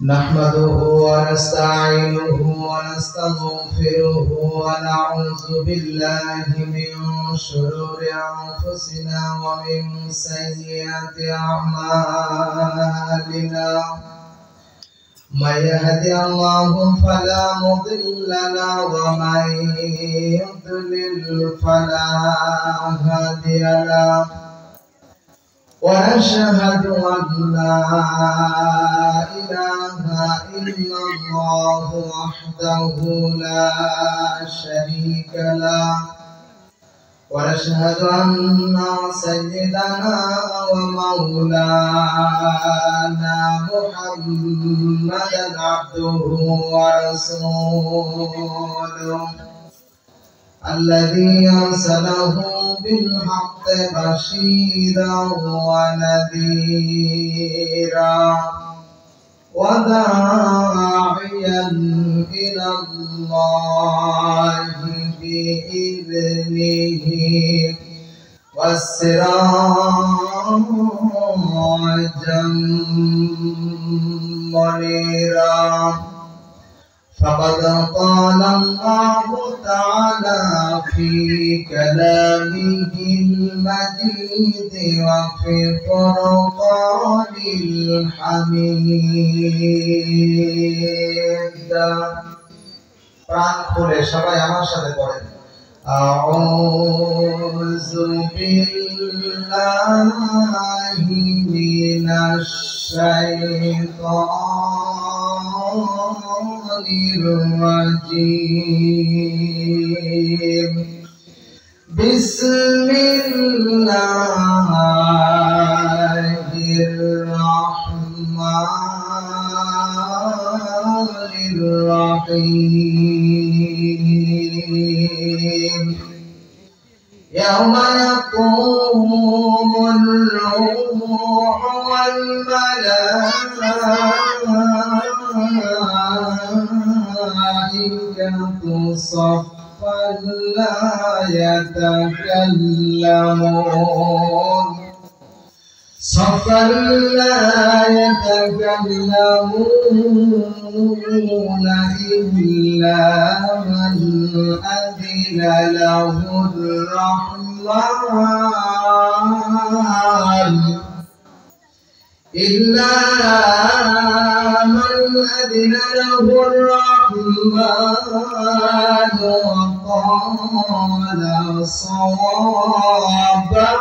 نحمده ونستعينه ونستغفره ونعوذ بالله من شرور أنفسنا ومن سيئات أعمالنا من يهد الله فلا مضل له ومن يضلل فلا هادي له ونشهد أن لا إله إلا الله وحده لا شريك له ونشهد أن سيدنا ومولانا محمدا عبده ورسوله الذي أرسله بالحق بشيرا ونذيرا وداعيا إلى الله بإذنه وسراجا منيرا فقد قال الله تعالى في كلامه المجيد وفي فرقان الحميد প্রাণ খুলে সবাই আমার সাথে পড়েন আউযু বিল্লাহি মিনাশ শাইতানির রাজীম বিসমিল্লাহির রাহমানির রাহিম ইয়াওমা ইয়াকুমুর রূহু ওয়াল মালাইকাতু صفا لا يتكلمون إلا من أذن له الرحمن وقال صوابا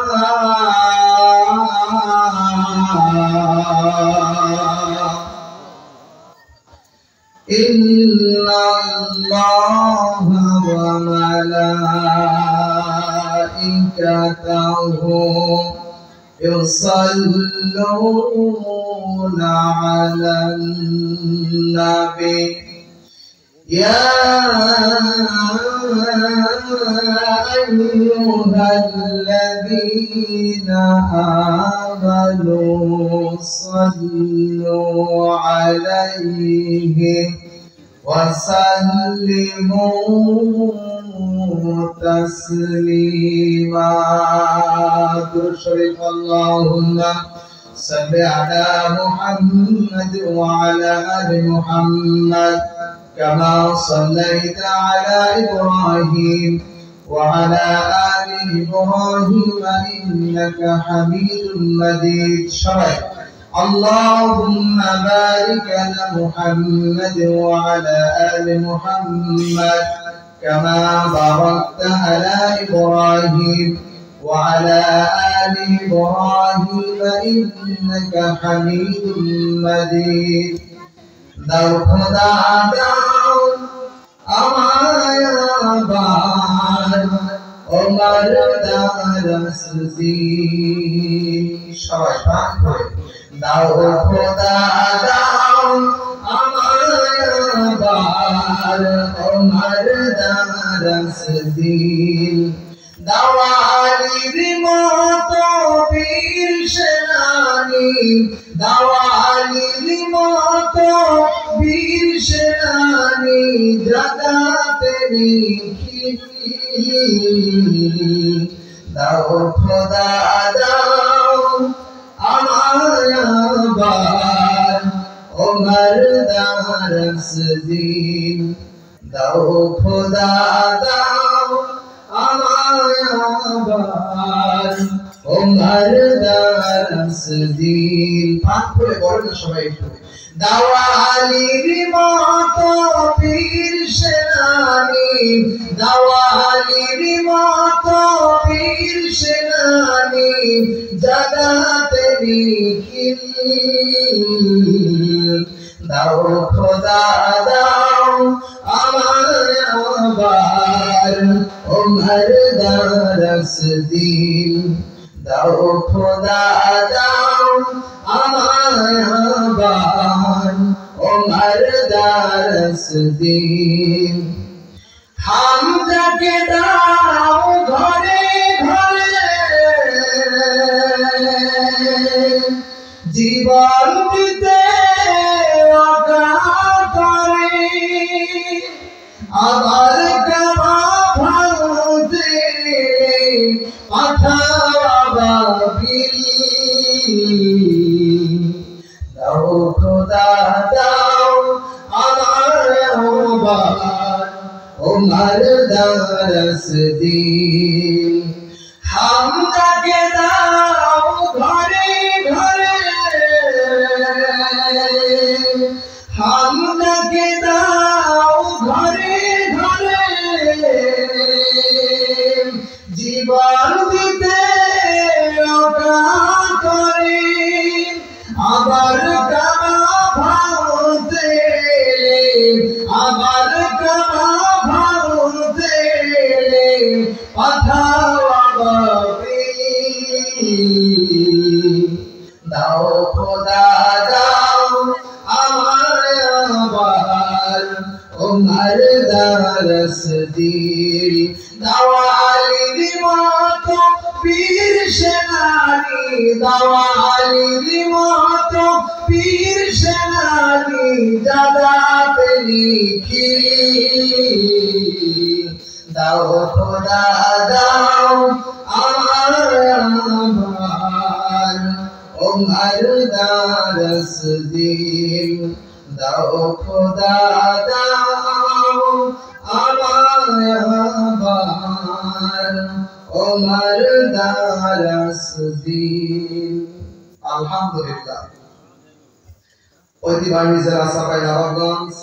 إن الله وملائكته يصلون على النبي يا أيها الذين آمنوا صلوا عليه وسلموا تسليما شريف اللهم صل على محمد وعلى آل محمد كما صليت على إبراهيم وعلى آل إبراهيم إنك حميد مجيد شريف اللهم بارك على محمد وعلى آل محمد كما باركت على إبراهيم وعلى آل إبراهيم إنك حميد مجيد দাও খোদা দাও আমায় আবার ওমর দারসদি সবাই পাঠ করে দাও খোদা দাও আমায় আবার ওমর দারসদি দাওয়ালির মতো বীর সেনানি দাওয়ালির মতো বীর সেনানি জাগাতে নিখি দাও খোদা দাও আমায় আবার उमर दारस दीन दाओ खुदा दाओ আমায়াবার उमर दारस दीन पाक করে বলেন সবাই একটু দাওয়ালির মতো পীর সেনানি দাওয়ালির মতো পীর সেনানি জাগাতে নিখিল দাও খোদা দাও আমায় আবার उमर दारस दीन दाओ खुदा दाओ আমায় আবার उमर दारस दीन হামজাকে দাও ঘরে ঘরে জীবন দিতে অকাতরে আবার কাবা ভাঙতে পাঠাবা বিল দাও খোদা দাও আমায় আবার उमर दारस दीन হামজাকে দাও ঘরে ঘরে হামজাকে দাও ঘরে ঘরে জীবন দিতে অকাতরে আবার কাবা ভাঙতে আবার কাবা ভাঙতে পাঠাওয়া দাও খোদা দাও আমায় আবার उमर दारस दीन দাওয়ালির মতো পীর সেনানি দাওয়ালির মতো পীর সেনানি জাগাতে নিখিল দাও খোদা দাও আমায় আবার उमर दारस दीन दाओ खुदा दाओ আমায় আবার उमर दारस दीन আলহামদুলিল্লাহ ঐতিহ্যবাহী জেলা সাপাই নবাবগঞ্জ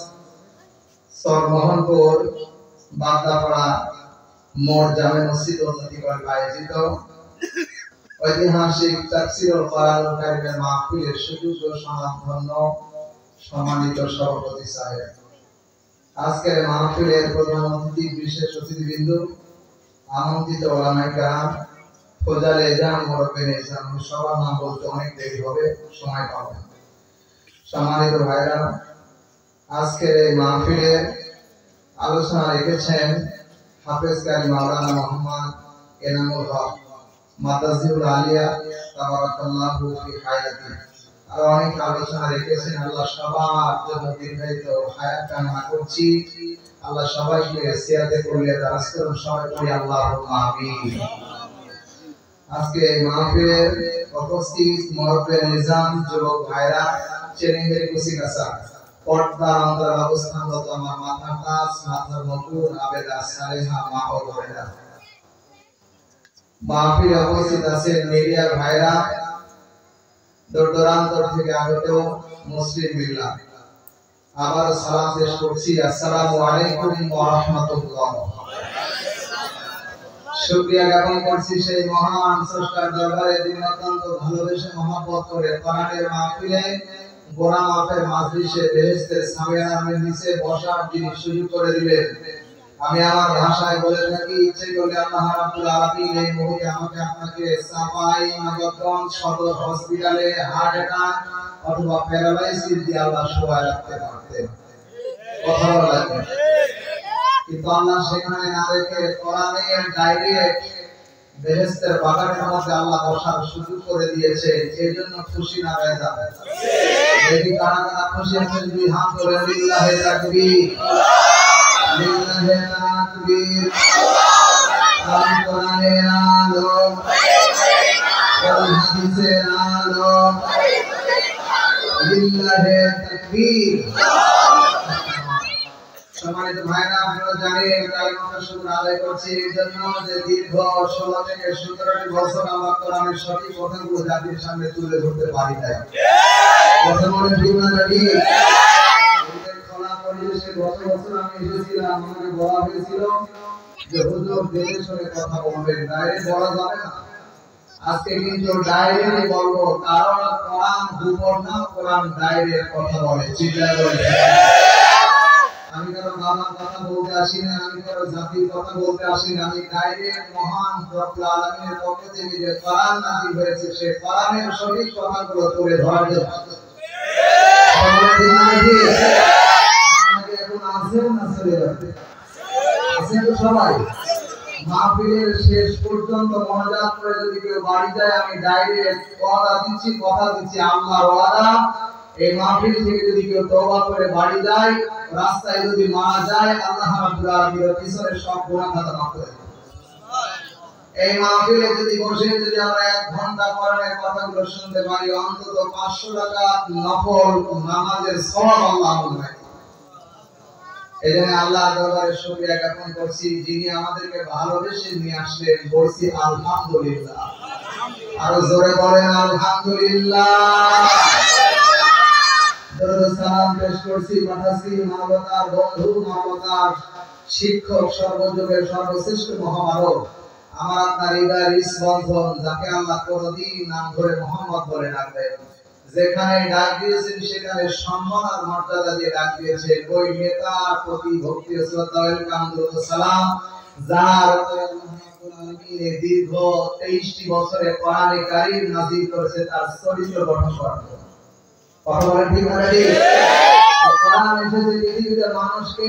সরমোহনপুর বাগদাপাড়া মোড় জামে মসজিদ উন্নতি কর্তৃক আয়োজিত ঐতিহাসিক তাফসীরুল কোরআনুল কারীমের মাহফিলের সুযোগ্য সমাধন্য সম্মানিত সভাপতি সাহেব আজকের মাহফিলের প্রধান অতিথি বিশেষ অতিথিবৃন্দ আমন্ত্রিত ওলামায়ে কেরাম ফজলে জাম মুরব্বিয়ে নিজাম সবার নাম বলতে অনেক দেরি হবে সময় পাবেন সম্মানিত ভাইরা আজকের এই মাহফিলের আলোচনা রেখেছেন হাফেজ কারি মাওলানা মোহাম্মদ এনামুল হক মাদ্রাসাতুল আলিয়া তাবারাকাল্লাহু ফি হায়াতি আর অনেক আলোচনা রেখেছেন আল্লাহ সবার জন্য দীর্ঘায়িত হায়াত কামনা করছি আল্লাহ সবাইকে সিয়াতে করলে দারাজ করুন সবাই পড়ি আল্লাহুম্মা আমিন আজকে এই মাহফিলের উপস্থিত মুরব্বিয়ে নিজাম যুবক ভাইরা চেনেঙ্গের কুসিকাসা পর্দার অন্তর অবস্থানরত আমার মাথার তাজ মাথার মুকুট আবেদা সালেহা মা ও বোনেরা মাহফিলে উপস্থিত আছেন মিডিয়া ভাইরা দূর দূরান্তর থেকে আগত মুসলিম মিল্লাত আবার সালাম পেশ করছি আসসালামু আলাইকুম ওয়া রাহমাতুল্লাহ শুকরিয়া জ্ঞাপন করছি সেই মহান স্রষ্টার দরবারে যিনি অত্যন্ত ভালোবেসে মহব্বত করে কোরআনের মাহফিলে গোলাম মাফের মাজলিসে বেহেশতের সামিয়ানার নিচে বসার যিনি সুযোগ করে দিলেন আমি আমার ভাষায় বলে থাকি ইচ্ছে করলে আল্লাহ রাব্বুল আলামিন এই মুহূর্তে আমাকে আপনাকে সাফাই নগরগঞ্জ সদর হসপিটালে হার্ট অ্যাটাক অথবা প্যারালাইসিস দিয়ে আল্লাহ শোয়ায় রাখতে পারতেন কথা বলা লাগবে কিন্তু আল্লাহ সেখানে না রেখে কোরআনের ডাইরেক্ট বেহেশতের বাগানের মধ্যে আল্লাহ বসার সুযোগ করে দিয়েছে এই জন্য খুশি না বেজা দেখি কারা কারা খুশি আছেন দুই হাত তুলে লিল্লাহি তাকবীর লিল্লাহি তাকবীর কোরআনের আলো কোরআন হাদিসের আলো লিল্লাহি তাকবীর। সম্মানিত ভাইরা, আপনারা জানেন কালিমাতুর শুকর আদায় করছি এই জন্য যে দীর্ঘ 16 থেকে 17টি বছর আমরা কোরআনের সঠিক কথাগুলো জাতির সামনে তুলে ধরতে পারি নাই। কথা বলে ঠিক না ঠিক? এই খোলা পরিবেশে গত বছর আমি এসেছিলাম, আমাকে বলা হয়েছিল যে হুজুর দেখে শুনে কথা বলবেন, ডাইরেক্ট বলা যাবে না। আজকে কিন্তু ডাইরেক্ট বলবো, কারণ কোরআন দুপর না, কোরআন ডাইরেক্ট কথা বলে। চিন্তা করে আমি কারো বাবার কথা বলতে আসি না, আমি কারো জাতির কথা বলতে আসি না, আমি ডাইরেক্ট মহান রব্বুল আলামিনের পক্ষ থেকে যে কোরআন নাযিল হয়েছে সেই কোরআনের সঠিক কথাগুলো তুলে ধরার জন্য। আপনাকে এখন আসেন না চলে যাবে? আছেন তো সবাই? মাহফিলের শেষ পর্যন্ত মনোজাত করে যদি কেউ বাড়ি যায়, আমি ডাইরেক্ট কথা দিচ্ছি আল্লাহর ওয়াদা, এই মাহফিল থেকে যদি কেউ তওবা করে বাড়ি যায়, রাস্তায় যদি মারা যায়, আল্লাহ রাব্বুল আলামিনের পিছনে সব গুনাহ খাতা মাফ করে দেন। এই মাহফিলে যদি বসে যদি আমরা 1 ঘন্টা কোরআনের কথাগুলো শুনতে পারি, অন্তত 500 টাকা নফল নামাজের সওয়াব আল্লাহ আমাদের দেয়। এজন্য আল্লাহর দরবারে শুকরিয়া জ্ঞাপন করছি, যিনি আমাদেরকে ভালোবেসে নিয়ে আসলেন। বলছি আলহামদুলিল্লাহ। আরো জোরে বলেন আলহামদুলিল্লাহ। সালাম পেশ করছি, পাঠাচ্ছি মানবতার বন্ধু, মানবতার শিক্ষক, সর্বযুগের সর্বশ্রেষ্ঠ মহামানব, আমার আপনার হৃদয়ের স্পন্দন, যাকে আল্লাহ কোনদিন নাম ধরে মোহাম্মদ বলে ডাকবেন। যেখানে ডাক দিয়েছেন সেখানে সম্মান আর মর্যাদা দিয়ে ডাক দিয়েছেন। ওই নেতার প্রতি ভক্তি ও শ্রদ্ধা সালাম, যার দীর্ঘ 23টি বছরে কোরআনে কারীম নাযিল করেছে তার চরিত্র গঠন করার জন্য। কথা বলেন ঠিক না ঠিক? কোরআন এসেছে পৃথিবীতে মানুষকে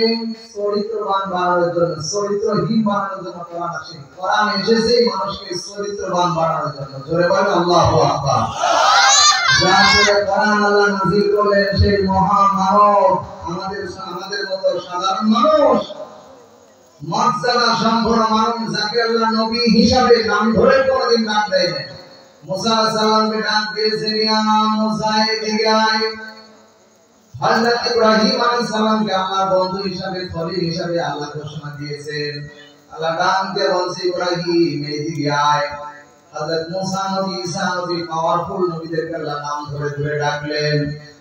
চরিত্রবান বানানোর জন্য, চরিত্রহীন বানানোর জন্য কোরআন আসেনি। কোরআন এসেছে মানুষকে চরিত্রবান বানানোর জন্য। জোরে বলেন আল্লাহু আকবার। যার কোরআন আল্লাহ নাযিল করলেন সেই মহান মানব আমাদের মতো সাধারণ মানুষ, মর্যাদা সম্পন্ন মানুষ, যাকে আল্লাহ নবী হিসাবে নাম ধরে কোনদিন ডাক দেয়নি। মুসা আলাইহিস সালামকে ডাক দিয়েছেন, ইয়া মুসা এদিকে আয়। হযরত ইব্রাহিম আলাইহিস সালামকে আল্লাহর বন্ধু হিসাবে, খলিল হিসাবে আল্লাহ ঘোষণা দিয়েছেন। আল্লাহ ডাক দিয়ে বলছে, ইব্রাহিম এদিকে আয়। হযরত মুসা নবী, ঈসা নবী, পাওয়ারফুল নবীদেরকে আল্লাহ নাম ধরে ধরে ডাকলেন।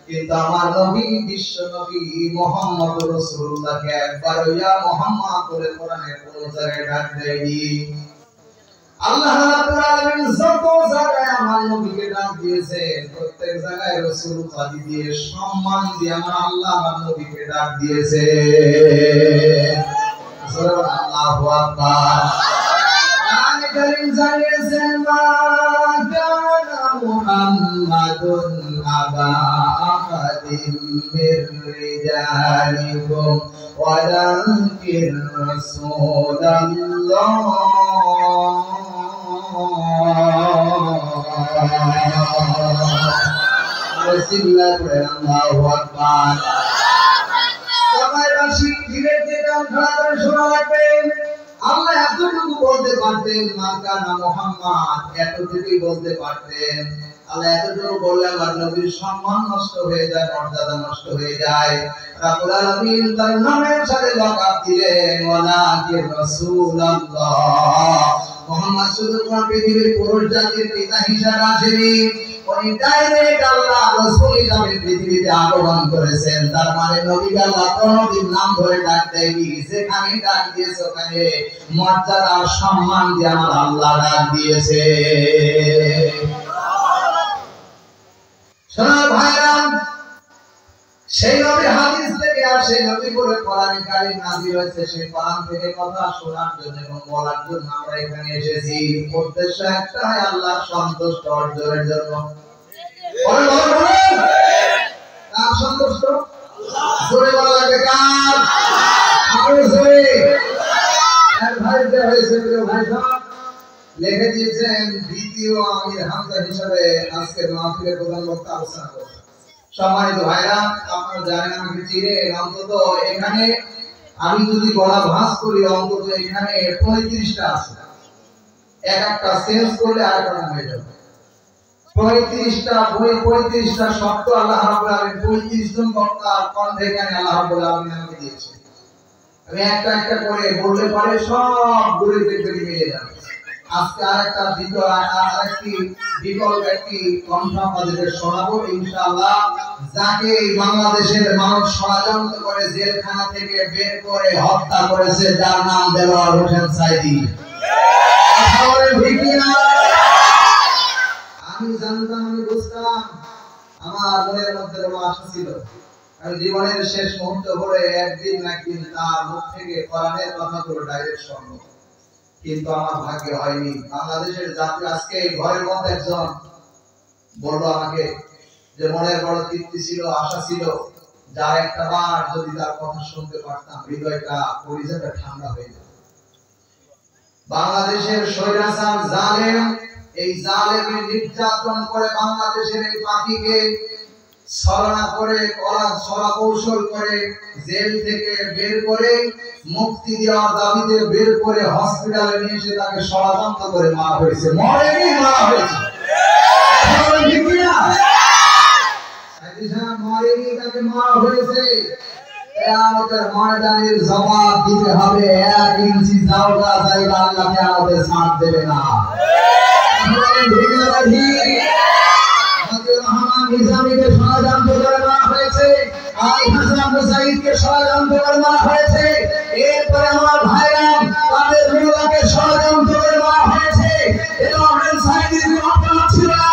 কিন্তু আমার নবী, বিশ্ব নবী মুহাম্মদ রাসূলুল্লাহকে একবার ইয়া মুহাম্মদ বলে কোরআনের কোন জায়গায় ডাক দেয়নি। আল্লাহ রাব্বুল আলামিন যত জায়গায় আমার নবীকে ডাক দিয়েছেন, প্রত্যেক জায়গায় রাসূল উপাধি দিয়ে, সম্মান দিয়ে আমার আল্লাহ আমার নবীকে ডাক দিয়েছে। আল্লাহু আকবার। কোরআনে কারীম জানিয়েছেন, মা কানা মুহাম্মাদুন আবা আহাদিম মির রিজালিকুম ওয়ালাকিন রাসূলুল্লাহ। আল্লাহু আকবার। সবাইবাসী ধীরে ধীরে কান ধরে শোনা লাগবে। আল্লাহ এতটুকু বলতে পারতেন, মা কানা মুহাম্মদ, এতটুকুই বলতে পারতেন। আল্লাহ এতটুকু বললে আমার নবীর সম্মান নষ্ট হয়ে যায়, মর্যাদা নষ্ট হয়ে যায়। রাব্বুল আলামিন তার নামের সাথে লাকাব দিলেন, ওয়ালাকিন রাসূলুল্লাহ। মুহাম্মদ শুধু পৃথিবীর পুরুষ জাতির পিতা হিসেবে আসেনি, উনি ডাইরেক্ট আল্লাহ রাসূল হিসেবে পৃথিবীতে আগমন করেছেন। তার মানে নবীকে আল্লাহ কোনদিন নাম ধরে ডাক দেয়নি, যেখানে ডাক দিয়েছে ওখানে মর্যাদা আর সম্মান দিয়ে আমার আল্লাহ ডাক দিয়েছে। শোনো ভাইরা, সেই নবীর হাদিস থেকে আর সেই নবী বলে কোরআনে কারীম নাযিল হয়েছে, সেই কোরআন থেকে কথা শোনার জন্য এবং বলার জন্য আমরা এখানে এসেছি। উদ্দেশ্য একটাই, আল্লাহর সন্তুষ্ট অর্জনের জন্য। বলেন বলেন বলেন, কার সন্তুষ্ট? জোরে বলা লাগবে, কার? আরো জোরে। এক ভাই যে হয়েছে, প্রিয় ভাই সাহেব লিখে দিয়েছেন, দ্বিতীয় আমির হামজা হিসেবে আজকের মাহফিলের প্রধান বক্তা আলোচনা করবেন। সম্মানিত ভাইরা, আপনারা জানেন, আমাকে চিনেন, অন্তত এখানে আমি যদি গলা ভাঁজ করি, অন্তত এখানে 35টা আছে। এক একটা চেঞ্জ করলে আরেকটা নাম হয়ে যাবে। 35টা বই 35টা শব্দ আল্লাহ রাব্বুল আলামিন 35 জন বক্তার কণ্ঠে এখানে আল্লাহ রাব্বুল আলামিন আমাকে দিয়েছে। আমি একটা একটা করে বললে পরে সব গুলিতে মিলে যাবে। আজকে আরেকটা বিকল্প একটি কণ্ঠ আপনাদের শোনাবো ইনশাআল্লাহ, যাকে বাংলাদেশের মানুষ ষড়যন্ত্র করে জেলখানা থেকে বের করে হত্যা করেছে, যার নাম দেলোয়ার হোসেন সাইদী। আমি জানতাম, আমি বুঝতাম, আমার মনের মধ্যে বড় আশা ছিল, আমি জীবনের শেষ মুহূর্ত ভরে একদিন না একদিন তার মুখ থেকে কোরআনের কথাগুলো ডাইরেক্ট শুনবো, কিন্তু আমার ভাগ্যে হয়নি। বাংলাদেশের জাতি আজকে ঘরের মধ্যে একজন বললো আমাকে যে মনের বড় তৃপ্তি ছিল, আশা ছিল, যার একটা বার যদি তার কথা শুনতে পারতাম হৃদয়টা পরিজাটা ঠান্ডা হয়ে যেত। বাংলাদেশের স্বৈরাচার জালেম, এই জালেমের নির্যাতন করে বাংলাদেশের এই পাখিকে ছলনা করে ছলা কৌশল করে জেল থেকে বের করে মুক্তি দেওয়ার দাবিতে বের করে হসপিটালে নিয়ে এসে তাকে ষড়যন্ত্র করে মারা হয়েছে। মরেনি, মারা হয়েছে। মরেনি, তাকে মারা হয়েছে। কিয়ামতের ময়দানের জবাব দিতে হবে। 1 ইঞ্চি জায়গা আল্লাহকে আমাদের ছাড় দেবে না। নিজামীকে ষড়যন্ত্র করে মারা হয়েছে, আলী হাসান মুজাহিদকে ষড়যন্ত্র করে মারা হয়েছে, এরপরে আমার ভাইরা তাদের বিরুদ্ধে ষড়যন্ত্র করে মারা হয়েছে। দেলোয়ার সাইদীর অপরাধ ছিল না,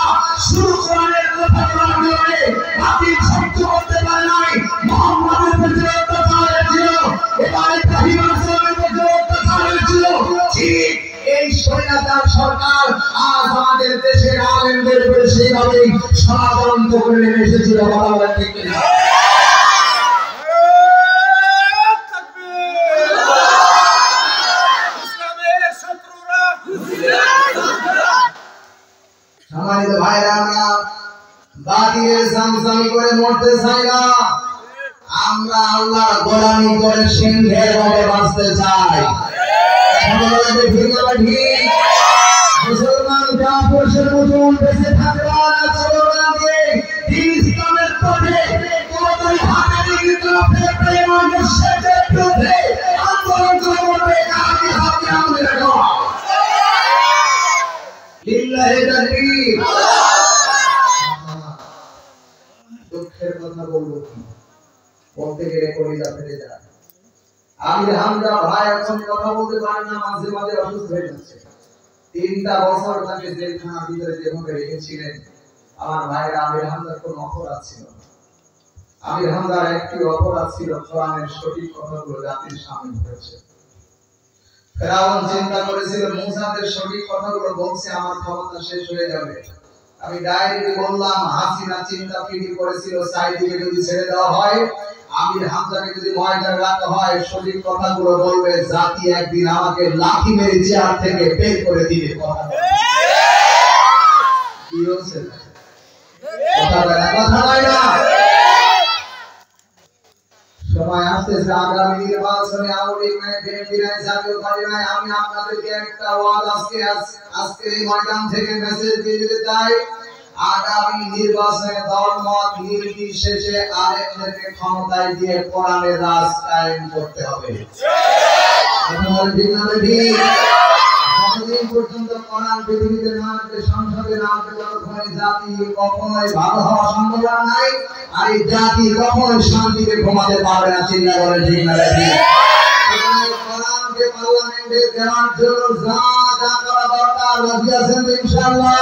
শুরু কোরআনের কথা বলার কারণে বাতিল সহ্য করতে পারে নাই। মুহাম্মাদের প্রতি অত্যাচার হয়েছিল, এবার ইব্রাহিম আলাইহিসসালামের প্রতি অত্যাচার হয়েছিল। ঠিক এই স্বৈরাচার সরকার আজ আমাদের দেশের আলেমদের উপরে সেইভাবে ষড়যন্ত্র করে নেমে এসেছিল। কথা বলেন ঠিক কিনা? সম্মানিত ভাইরা, আমরা বাতিলের জামজামি করে মরতে চাই না, আমরা আল্লাহর গোলামি করে সিংহের মতো বাঁচতে চাই। মুসলমান কাফেরদের মতো বেঁচে থাকবে না, চলবে না দিয়ে দিন ইসলামের পথে কোনই হাতে বিরুদ্ধে প্রেমের মুর্শিদের বিরুদ্ধে আন্দোলন করবে। কাকে হাতে আমাদের রাখো লিল্লাহি তাকবীর। দুঃখের কথা বলবো কি, বলতে গেলে কলিজা ফেটে যায়। আমির হামজা ভাই এখন কথা বলতে পারে না, মাঝে মাঝে অসুস্থ হয়ে যাচ্ছে। 3টা বছর তাকে জেলখানার ভিতরে যেভাবে রেখেছিলেন, আমার ভাইয়ের আমির হামজার কোনো অপরাধ ছিল না। আমির হামজার একটি অপরাধ ছিল, কোরআনের সঠিক কথাগুলো জাতির সামনে ধরেছে। ফেরাউন চিন্তা করেছিল মুসাদের সঠিক কথাগুলো বলছে, আমার ক্ষমতা শেষ হয়ে যাবে। আমি ডাইরেক্টলি বললাম, হাসিনা চিন্তা ফিকির করেছিল সাইদীকে যদি ছেড়ে দেওয়া হয়, আমির হামজাকে যদি ময়দানে রাখা হয়, সঠিক কথাগুলো বলবে, জাতি একদিন আমাকে লাঠি মেরে চেয়ার থেকে বের করে দিবে। কথা বলে কি হচ্ছে? কথা বলে না। সময় আসতেছে, আগামী নির্বাচনে আওয়ামী লীগ নাই, বিএনপি নাই, জাতীয় পার্টি নাই। আমি আপনাদেরকে একটা ওয়াজ আজকে এই ময়দান থেকে মেসেজ দিয়ে দিতে চাই, আগামী নির্বাচনে দলমত নির্বিশেষে আলেমদেরকে ক্ষমতায় দিয়ে কোরআনের রাজ কায়েম করতে হবে। যতদিন পর্যন্ত কোরআন পৃথিবীতে না আসবে, সংসদে না আসবে, ততক্ষণ জাতি কখনোই ভালো হওয়া সম্ভব নাই, আর এই জাতি কখনোই শান্তিতে ঘুমাতে পারবে না। চিন্তা করে ঠিক না? কোরআনকে পার্লামেন্টে দেওয়ার জন্য যা যা করা দরকার রাজি আছেন তো ইনশাআল্লাহ?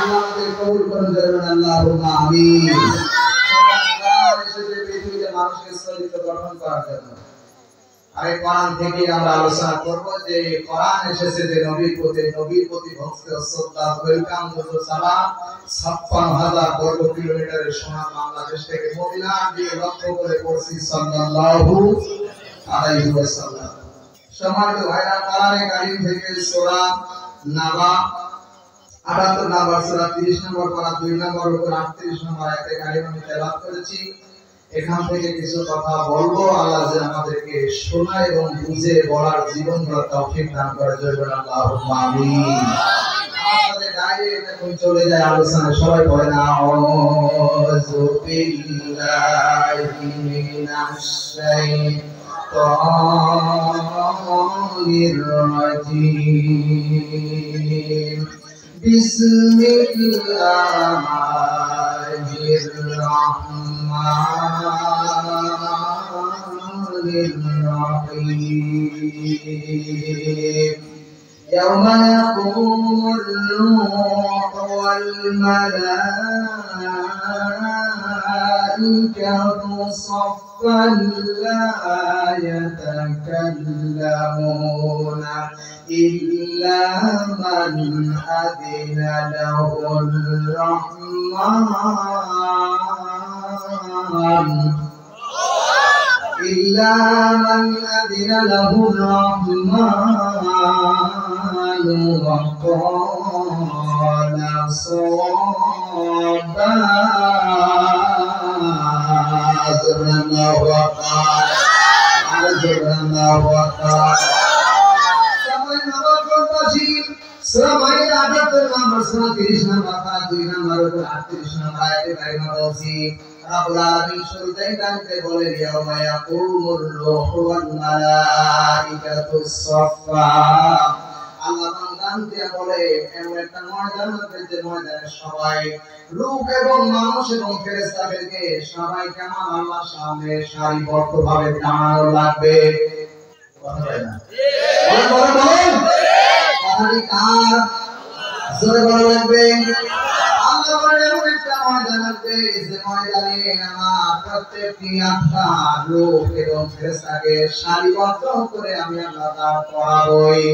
আমাদের কবুল করে দেবেন, আল্লাহুম্মা আমিন। কোরআন এসেছে পৃথিবীতে মানুষকে চরিত্র গঠন করার জন্য। আর এই কোরআন থেকে আমরা আলোচনা করব যে কোরআন এসেছে যে নবীর প্রতি ভক্তি ও শ্রদ্ধা, ওয়েলকাম টু সালাম। 56,000 বর্গ কিলোমিটারের সোনার বাংলাদেশ থেকে মদিনা দিয়ে লক্ষ্য করে পড়ছি সাল্লাল্লাহু আলাইহি ওয়াসাল্লাম। সম্মানিত ভাইরা, কোরআনে কারীম থেকে সূরা নাবা 78 নম্বর সূরা 30 নম্বর পারা 2 নম্বর উপর 38 নম্বর আয়াতে কারিমা আমি তেলাওয়াত করেছি। এখান থেকে কিছু কথা বলবো, আল্লাহ যে আমাদেরকে শোনা এবং বুঝে বলার জীবন গড়ার তৌফিক দান করে। জয় আল্লাহুম্মা আমিন। আপনাদের ডাইরেক্ট এখন চলে যায় আলোচনা। সবাই পড়ে না আউযু বিল্লাহি মিনাশ শাইতানির রাজীম বিসমিল্লাহির রাহমানির রাহিম يوم يقوم الروح والملائكة صفا لا يتكلمون إلا من أذن له الرحمن إلا من أذن له الرحمن وقال صوابا أجرنا وقال সবাই আদাতের নাম্বার 30 নাম্বার 2 নাম্বার 38 নাম্বার আয়াতে কারিমা বলছি রব্বুল আলামিন শুরুতেই জানতে বলে ইয়াউমা ইয়াকুমুর রূহু ওয়াল মালাইকাতু সাফফা আল্লাহ জানতে বলে এমন একটা ময়দান হবে যে ময়দানে সবাই রূহ এবং মানুষ এবং ফেরেশতাদেরকে সবাইকে আমার আল্লাহর সামনে সারিবদ্ধভাবে দাঁড়ানো লাগবে। কথা বলে না বলেন কথাটি কার জোরে বলা লাগবে। আল্লাহ বলে এমন একটা ময়দান আছে যে ময়দানে আমার প্রত্যেকটি আত্মা রূহ এবং ফেরেশতাকে সারিবদ্ধ করে আমি আল্লাহ দাঁড় করাবই।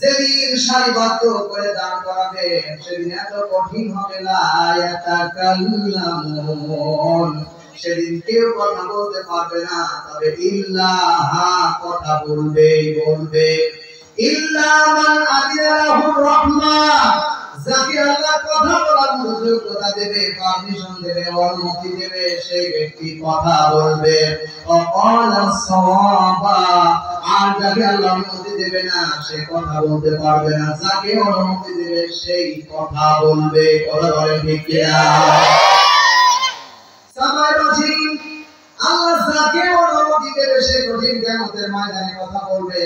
যেদিন সারিবদ্ধ করে দাঁড় করাবে সেদিন এত কঠিন হবে লা ইয়াতাকাল্লামুন সেদিন কেউ কথা বলতে পারবে না তবে ইল্লাহ কথা বলবে ইল্লা মান আযিনা লাহুর রাহমান যাকে আল্লাহ কথা বলার যোগ্যতা দেবে পারমিশন দেবে অনুমতি দেবে সেই ব্যক্তি কথা বলবে ওয়াকালা সাওয়াবা আর যাকে আল্লাহ অনুমতি দেবে না সে কথা বলতে পারবে না যাকে অনুমতি দেবে সেই কথা বলবে। কথা বলেন ঠিক কিনা? সবাই বলছি আল্লাহ যাকে অনুমতি দেবে সে কঠিন কিয়ামতের ময়দানে কথা বলবে।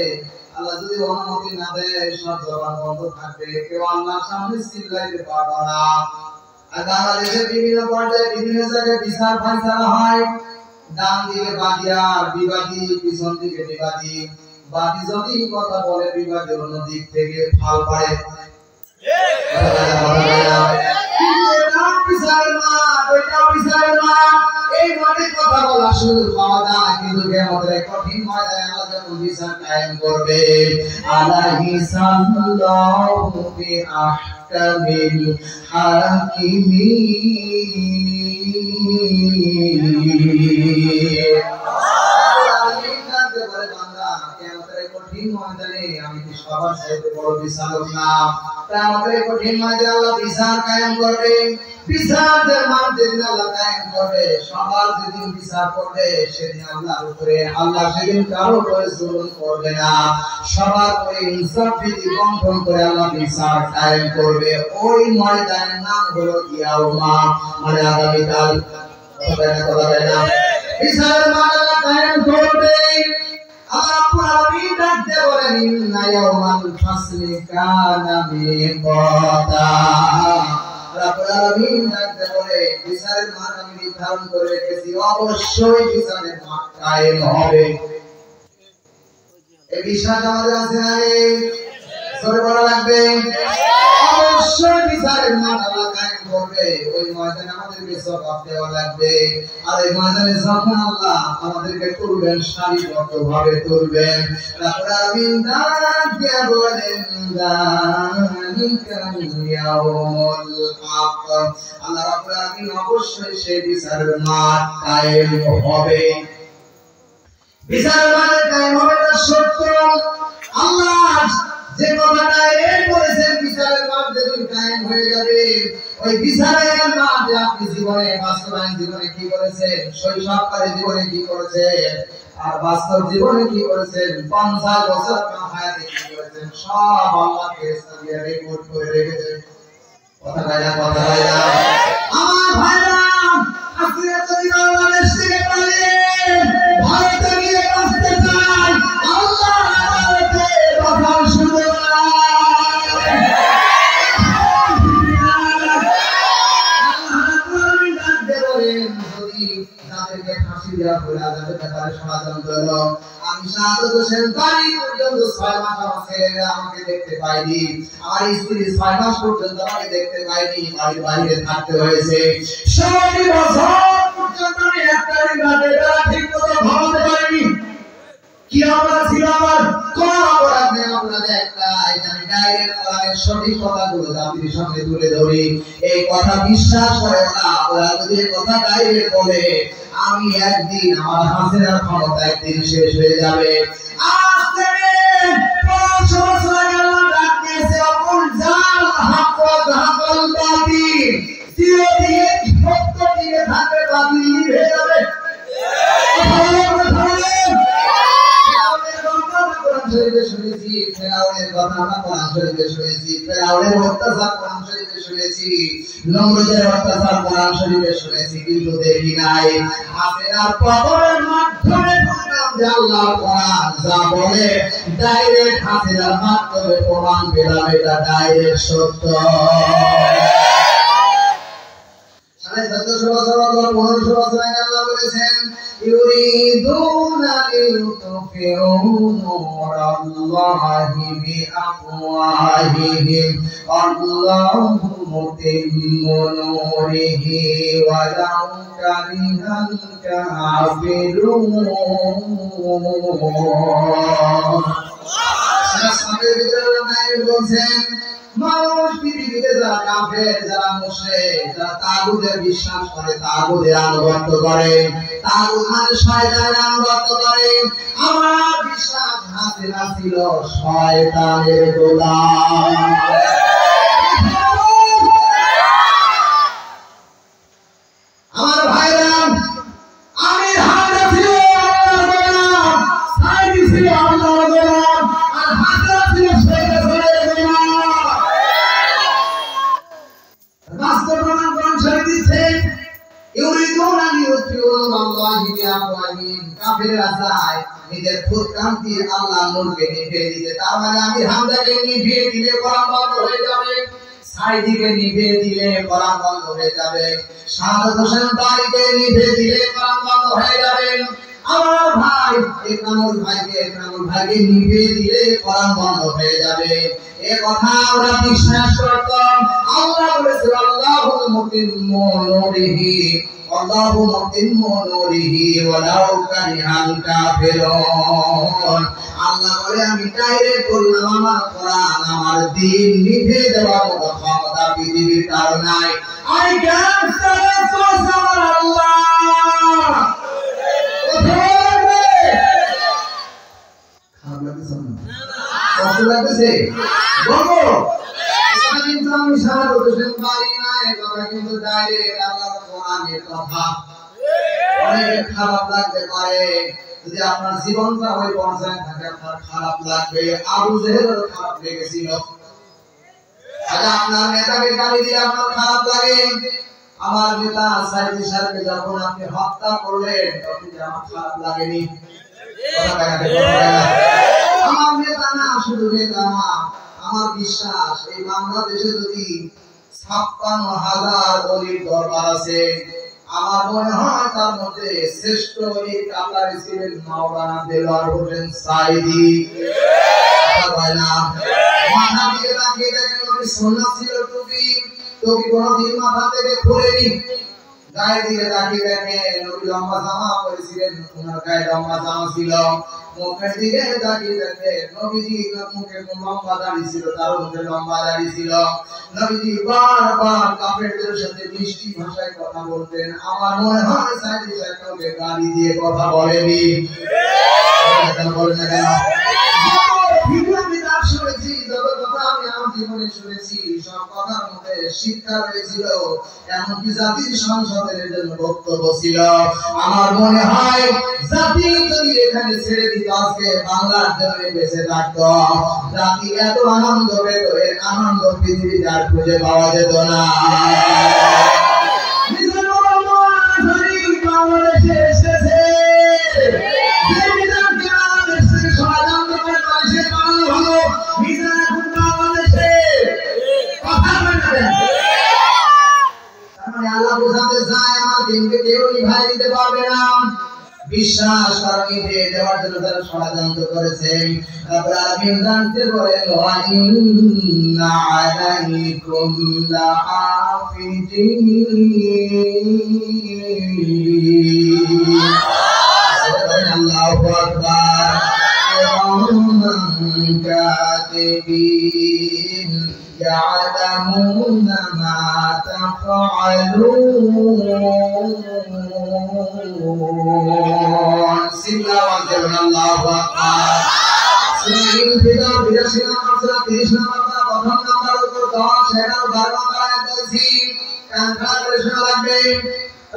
আল্লাহ যদি অনুমতি না দেয় সব জবান বন্ধ থাকবে, কেউ আল্লাহর সামনে চিল্লাইতে পারবে না। আর বাংলাদেশের বিভিন্ন পর্যায়ে বিভিন্ন জায়গায় বিচার ফাইসালা হয়, ডান দিকে বাদী আর বিবাদী, পিছন দিকে বিবাদী। বাদী যদি কথা বলে বিবাদী অন্য দিক থেকে ফাল পায়। এই মাঠে কথা বলা সুযোগ পাওয়া যায় কিন্তু কিয়ামতের কঠিন ময়দানে আল্লাহ যখন বিচার কায়েম করবে আলাইহি সাল্লাল্লাহু ফি আহকামিল হাকিমিন। কঠিন ময়দানে আমি কি সবার চাইতে বড় বিচারক না? কিয়ামতের কঠিন ময়দানে আল্লাহ বিচার কায়েম করবে। বিচারের মাধ্যমে আল্লাহ কায়েম করবে। সবার যেদিন বিচার করবে সেদিন আল্লাহর উপরে আল্লাহ সেদিন কারো উপরে জুলুম করবে না। সবার উপরে ইনসাফ বিধি বন্টন করে আল্লাহ বিচার কায়েম করবে। ওই ময়দানের নাম হলো ইয়াউমা, মানে আগামীকাল। কথা বলে না বিচারের মাধ্যমে আল্লাহ কায়েম করবে। আল্লাহ আমিন ডাকতে বলেন ইন্না ইয়াউমাল ফাসলি কানা মিকাতা। রব্বুল আলামিন ডাকতে বলে বিচারের মাঠ আমি নির্ধারণ করে রেখেছি, অবশ্যই বিচারের মাঠ কায়েম হবে। এই বিশ্বাস আমাদের আছে না? জোরে বলা লাগবে। অবশ্যই বিচারের মাঠ আল্লাহ কায়েম করবে। ওই ময়দানে আমাদেরকে জবাব দেওয়া লাগবে। আর এই ময়দানে যখন আল্লাহ আমাদেরকে তুলবেন, সারিবদ্ধভাবে তুলবেন, রব্বুল আলামিন ডাক দিয়ে বলেন যালিকাল ইয়াউমুল হক। আল্লাহ রাব্বুল আলামিন অবশ্যই সেই বিচারের মাঠ কায়েম হবে। বিচারের মাঠ কায়েম হবে না সত্য। আল্লাহ যে কথাটা এই বলেছেন বিচারের মাঠ যেদিন কায়েম হয়ে যাবে, ওই বিচারের মাঠে আপনি জীবনে বাস্তবায়ন জীবনে কি করেছেন, শৈশবকালে জীবনে কি করেছেন, আর বাস্তব জীবনে কি করেছেন, 50 বছর আপনার হায়াতে কি করেছেন, সব আল্লাহ ফেরেশতা দিয়ে রেকর্ড করে রেখেছে। কথা কয় না আমার ভাইরা আজকে যদি বাংলাদেশ থেকে পালিয়ে ভারতে গিয়ে বাঁচতে চায় আল্লাহর আদালতে বাঁচার সুযোগ আমি শাহাদত হোসেন বাড়ি পর্যন্ত 6 মাস আমার ছেলেরা আমাকে দেখতে পাইনি, আমার স্ত্রী 6 মাস পর্যন্ত আমাকে দেখতে পাইনি, বাড়ির বাইরে থাকতে হয়েছে। 6 বছর পর্যন্ত আমি একটা দিন রাতে বেলা ঠিক মতো ঘুমাতে পারিনি। কি অপরাধ ছিল আমার? কোন অপরাধ নেই, অপরাধ একটাই, আমি ডাইরেক্ট কোরআনের সঠিক কথাগুলো জাতির সামনে তুলে ধরি। এই কথা বিশ্বাস করে না, ওরা যদি কথা ডাইরেক্ট বলে আমি একদিন আমার হাসিনার ক্ষমতা একদিন শেষ হয়ে যাবে। আজ থেকে 5 বছর আগে আল্লাহ ডাক দিয়েছে অকুল জাল হক ওয়া যাহাকাল বাতিল, চিরদিন সত্য টিকে থাকবে, বাতিল নিভে যাবে। ফেরাউনের কথা আমরা কোরআন শরীফে শুনেছি, ফেরাউনের অত্যাচার কোরআন শরীফে শুনেছি, নমরুদের অত্যাচার কোরআন শরীফে শুনেছি, কিন্তু দেখি নাই হাসিনার পতনের মাধ্যমে বুঝলাম যে আল্লাহর কোরআন যা বলে ডাইরেক্ট হাসিনার মাধ্যমে প্রমাণ পেলাম এটা ডাইরেক্ট সত্য। 1450 বছর অথবা 1500 বছর আগে আল্লাহ বলেছেন ইউরিদুনা লিয়ুতফিউ নূরাল্লাহি বিআফওয়াহিহিম আল্লাহু মুতিম্মু নূরিহি ওয়ালাউ কারিহাল কাফিরুন। সাথে ভিতরে বলছেন মানুষ পৃথিবীতে যারা কাফের, যারা মুশরিক, যারা তাগুতে বিশ্বাস করে, তাগুতে আনুগত্য করে, তাগুত মানে শয়তানের আনুগত্য করে, আমার বিশ্বাস হাসিনা ছিল শয়তানের গোলাম। আমার ভাইরা আমি হামজা ছিল আল্লাহর গোলাম, সাইদি ছিল আল্লাহর গোলাম, আর হাসিনা ছিল শয়তানের গোলাম। বাস্তব প্রমাণ কোরআন শরীফ দিচ্ছে ইউরিদুনা লিয়ুতফিউ নূরাল্লাহি বিআফওয়াহিহিম, কাফিররা চায় নিজের ফুরকান দিয়ে আল্লাহর নূরকে নিভিয়ে দিতে। তার মানে আমি হামজাকে নিভিয়ে দিলে কোরআন বন্ধ হয়ে যাবে, সাইদিকে নিভিয়ে দিলে কোরআন বন্ধ হয়ে যাবে, শাহাদাত হোসেন বাড়িকে নিভিয়ে দিলে কোরআন বন্ধ হয়ে যাবে, আমার ভাই একরামুল ভাইকে নিভিয়ে দিলে কোরআন বন্ধ হয়ে যাবে। এই কথা আমরা বিশ্বাস করতাম। আল্লাহ বলেছে আল্লাহু মুতিম্মু নূরিহি, আল্লাহু মুতিম্মু নূরিহি ওয়ালাউ কারিহাল কাফিরুন। আল্লাহ বলে আমি ডাইরেক্ট বললাম আমার কোরআন, আমার দ্বীন নিভিয়ে দেওয়ার মতো ক্ষমতা পৃথিবীর কারো নাই। I can stand for Allah. কষ্ট লাগতেছে বলবো, এটা কিন্তু আমি শাহাদাত হোসেন বাড়ি না, এটা কিন্তু ডাইরেক্ট আল্লাহর কোরআনের কথা। অনেক খারাপ লাগতে পারে, যদি আপনার জীবনটা ওই পর্যায়ে থাকে আপনার খারাপ লাগবে। আবু জেহেলের খারাপ লেগেছিল, আজ আপনার নেতাকে গালি দিয়ে আপনার খারাপ লাগে। আমার নেতা সাইদি সাহেবকে যখন আপনি হত্যা করলেন তখন কি আমার খারাপ লাগেনি? আমার নেতা না, শুধু নেতা না, আমার বিশ্বাস এই বাংলাদেশে যদি 56,000 ওলির দরবার আছে, আমার মনে হয় তার মধ্যে শ্রেষ্ঠ ওলি কাতারে ছিলেন মাওলানা দেলোয়ার হোসেন সাইদি। মাথা দিয়ে তাকিয়ে দেখেন নবীর সুন্নাত ছিল টুপি, টুপি কোনদিন মাথা থেকে খোলেনি। গায়ে দিয়ে তাকিয়ে দেখেন নবী লম্বা জামা পরেছিলেন, ওনার গায়ে লম্বা জামা ছিল। মুখের দিকে তাকিয়ে দেখেন নবীজি মুখে লম্বা দাড়ি ছিল, তার মুখে লম্বা দাড়ি ছিল। নবীজি বারবার কাফেরদের সাথে মিষ্টি ভাষায় কথা বলতেন। আমার মনে হয় সাইদি সাহেব কাউকে গালি দিয়ে কথা বলেনি। বলেন না কেন? জীবনে শুনেছি সব কথার মধ্যে শিক্ষা রয়েছিল, এমনকি জাতির সংসদের জন্য বক্তব্য ছিল। আমার মনে হয় জাতি যদি যেখানে ছেড়ে দিত আজকে বাংলার জন্য বেঁচে থাকতো। জাতি এত আনন্দ পেত, এর আনন্দ পৃথিবীতে আর খুঁজে পাওয়া যেত না। বাংলাদেশে এসেছে আল্লাহ বোঝাতে চায় আমার দিনকে কেউ নিভাই দিতে পারবে না। বিশ্বাস কারণে দেওয়ার জন্য তারা ষড়যন্ত্র করেছে। রব্বুল আলামিন জানতে বলেন ওয়া ইন্না আলাইকুম লাহাফিজিন। আল্লাহু আকবার। কাতিবিন ইয়ালামুনা মা তাফআলুন। আল্লাহু আকবার। সূরা ইনফিতার 82 নম্বর সূরা 30 নম্বর প্রথম নাম্বার উপর 10 11 12 আয়াত বলছি। কান খাড়া করে শোনা লাগবে।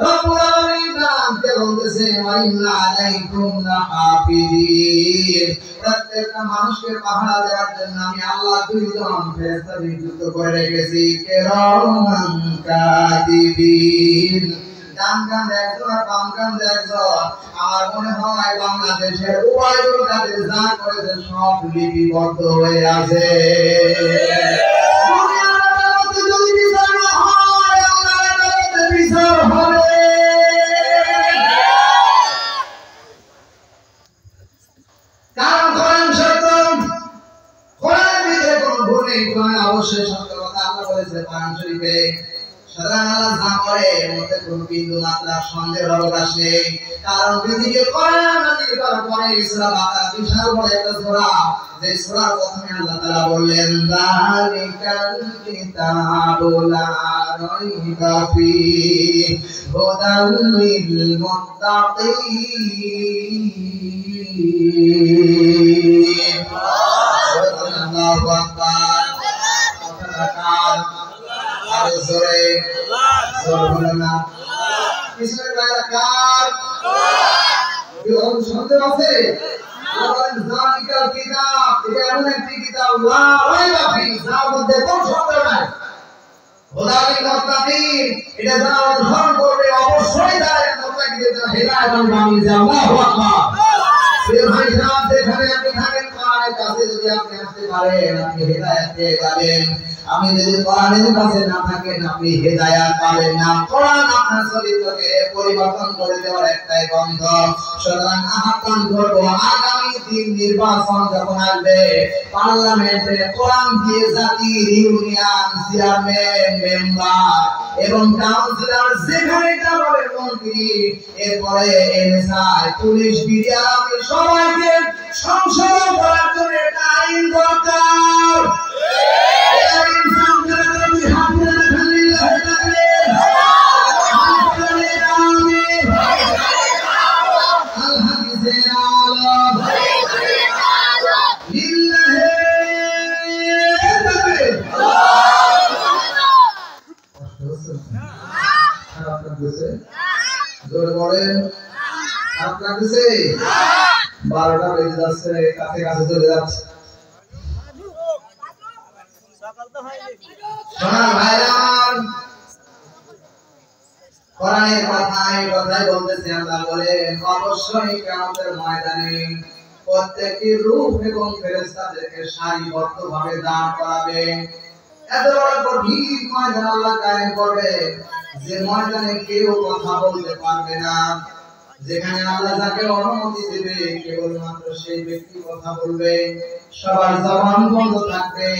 রব্বুল আলামিন জানতে বলতেছে ওয়া ইন্না আলাইকুম লাহাফিজিন। প্রত্যেকটা মানুষকে পাহারা দেওয়ার জন্য আমি আল্লাহ দুইজন ফেরেশতা নিযুক্ত করে রেখেছি। কিরামান কাতিবিন। ডান কাঁধে একজন আর বাম কাঁধে একজন। আমার মনে হয় বাংলাদেশের উভয় কাঁধে যা করেছে সব লিপিবদ্ধ হয়ে আছে। দুনিয়ার আদালতে যদি বিচার না হয়, আল্লাহর আদালতে বিচার হবে। কারণ কোরআন সত্য, কোরআনের ভিতরে কোনো ভুল নেই। কোরআন অবশ্যই সত্য কথা আল্লাহ বলেছে কোরআন শরীফে। সুতরাং আল্লাহ যা করে এর মধ্যে কোনো বিন্দু মাত্রা সন্দেহের অবকাশ নেই। কারণ পৃথিবীর কোরআন নাযিল করার পরে সূরা বাকারা বিশাল বড় একটা সূরা, যে সূরার প্রথমে আল্লাহ তাআলা বললেন যালিকাল কিতাবু লা রাইবা ফীহি হুদাল লিল মুত্তাকিন। আল্লাহু আকবার। আরো জোরে বলুন না। কিসের বাইরে কার কেউ সন্দেহ আছে? বলেন যালিকাল কিতাব, এটা এমন একটি কিতাব লা রাইবা ফীহি, যার মধ্যে কোনো সন্দেহ নাই। হুদাল লিল মুত্তাকিন, এটা যারা অনুসরণ করবে অবশ্যই তারা মুত্তাকিদের জন্য হেদায়েত বানিয়ে যাবে। আল্লাহু আকবার। প্রিয় ভাই সাহেব, যেখানে আপনি থাকেন কোরআনের কাছে যদি আপনি আসতে পারেন, আপনি হেদায়েত পেয়ে যাবেন। আমি যদি কোরআনের কাছে না থাকেন, আপনি হেদায়েত পাবেন না। কোরআন আপনার চরিত্রকে পরিবর্তন করে দেওয়ার একটাই গ্রন্থ। সুতরাং আহ্বান করব, আগামী দিন নির্বাচন যখন আসবে, পার্লামেন্টে কোরআন দিয়ে জাতির ইউনিয়ন চেয়ারম্যান, মেম্বার এবং কাউন্সিলর যেখানে যাবেন মন্ত্রী, এরপরে এনএসআই, পুলিশ, মিডিয়া, আপনি সবাইকে সংশোধন করার জন্য একটা আইন দরকার। জোরে বলেন, খারাপ লাগতেছে? 12টা বেজে যাচ্ছে, কাছে কাছে চলে যাচ্ছে। সোনার ভাইরা, কোরআনের কথাই বলতেছে। আল্লাহ বলেন অবশ্যই কিয়ামতের ময়দানে প্রত্যেকটি রূহ এবং ফেরেশতাদেরকে সারিবদ্ধভাবে দাঁড় করাবে। এত বড় কঠিন ময়দান আল্লাহ কায়েম করবে, যে ময়দানে কেউ কথা বলতে পারবে না। যেখানে আল্লাহ যাকে অনুমতি দেবে কেবলমাত্র সেই ব্যক্তি কথা বলবে, সবার জবান বন্ধ থাকবে।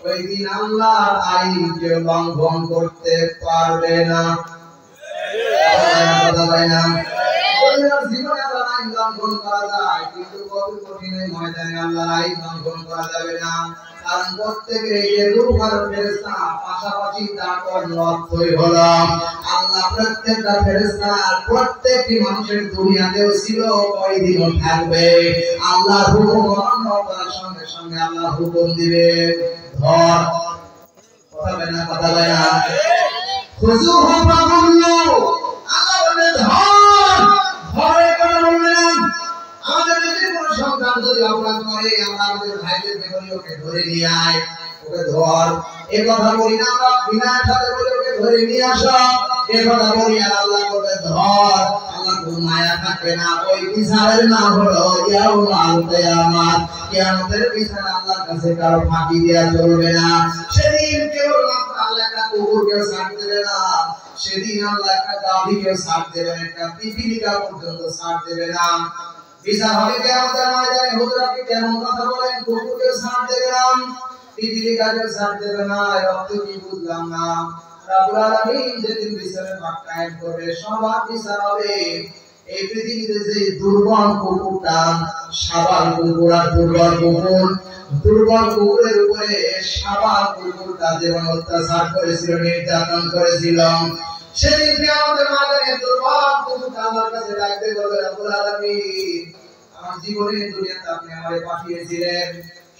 ওই দিন আল্লাহর আইন কেউ লঙ্ঘন করতে পারবে না। জীবনে আল্লাহর আইন লঙ্ঘন করা যায়, কিন্তু কঠিন কঠিন ময়দানে আল্লাহর আইন লঙ্ঘন করা যাবে না। কারণ প্রত্যেকের এই রূহ আর ফেরেশতা পাশাপাশি দাঁড় করানোর অর্থই হলো আল্লাহ প্রত্যেকটা ফেরেশতা প্রত্যেকটি মানুষের দুনিয়াতেও ছিল, কয়দিনও থাকবে। আল্লাহর হুকুম অমান্য করার সঙ্গে সঙ্গে আল্লাহ হুকুম দিবে, ধর। কথা বলে না, কথা বলে না। খুজুহু ফাগুল্লু, আল্লাহ বলে ধর। ধরে কথা বলবেন। আমাদের অপরাধ করে আমরা আমাদের ভাইদেরকে বলি ওকে ধরে নিয়ে আয়, ওকে ধর। এই কথা বলি না আমরা বিনার সাথে বলি ওকে ধরে নিয়ে আসো, এই কথা বলি আর আল্লাহ বলে ধর। আল্লাহ কোন মায়া থাকবে না। ওই বিচারের নাম হলো ইয়াউমাল কিয়ামাত। কিয়ামতের বিচার আল্লাহর কাছে কারো ফাঁকি দেয়া চলবে না। সেদিন কেবলমাত্র আল্লাহ একটা কুকুরকে ছাড় দেবে না, সেদিন আল্লাহ একটা গাভীকে ছাড় দেবে না, একটা পিপীলিকা পর্যন্ত ছাড় দেবে না। বিচার হবে কিয়ামতের ময়দানে। হুজুর আপনি কেমন কথা বলেন? কুকুরকে ছাড় দেবে না, পিপীলিকাকে ছাড় দেবে না, এর অর্থ কি বুঝলাম না। রব্বুল আলামিন যেদিন বিচারের মাঠ কায়েম করবে, সবার বিচার হবে। এই পৃথিবীতে যে দুর্বল কুকুরটা, সাবাল কুকুর আর দুর্বল কুকুর, দুর্বল কুকুরের উপরে সাবাল কুকুরটা যেমন অত্যাচার করেছিল, নির্যাতন করেছিল, সেদিন কিয়ামতের ময়দানে দুর্বল কুকুরটা আল্লাহর কাছে ডাকবে, বলবে রব্বুল আলামিন আমার জীবনে দুনিয়াতে আপনি আমারে পাঠিয়েছিলেন,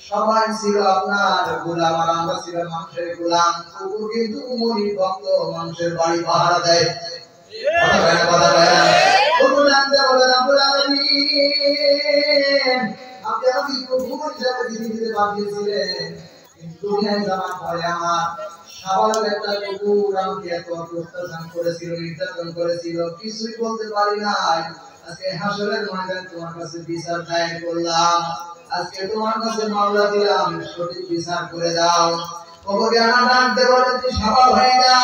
সবাই ছিল আপনার গোলাম আর আমরা ছিলাম মানুষের গোলাম। কুকুর কিন্তু মনির ভক্ত, মানুষের বাড়ি পাহারা দেয়। কথা বলে না। কুকুর ডাকতে বলে রব্বুল আলামিন আপনি আমাকে কুকুর হিসেবে পৃথিবীতে পাঠিয়েছিলেন, কিন্তু দুনিয়ায় যাওয়ার পরে আমার সাবালের একটা কুকুর আমাকে এত অত্যাচার করেছিল, নির্যাতন করেছিল, কিছুই বলতে পারি নাই। আজকে হাসরের ময়দানে তোমার কাছে বিচার দায়ের করলাম, আজকে তোমার কাছে মামলা দিলাম, সঠিক বিচার করে দাও। কুকুরকে আমার ডাকতে বলে তুই সাবাল হয়ে যা।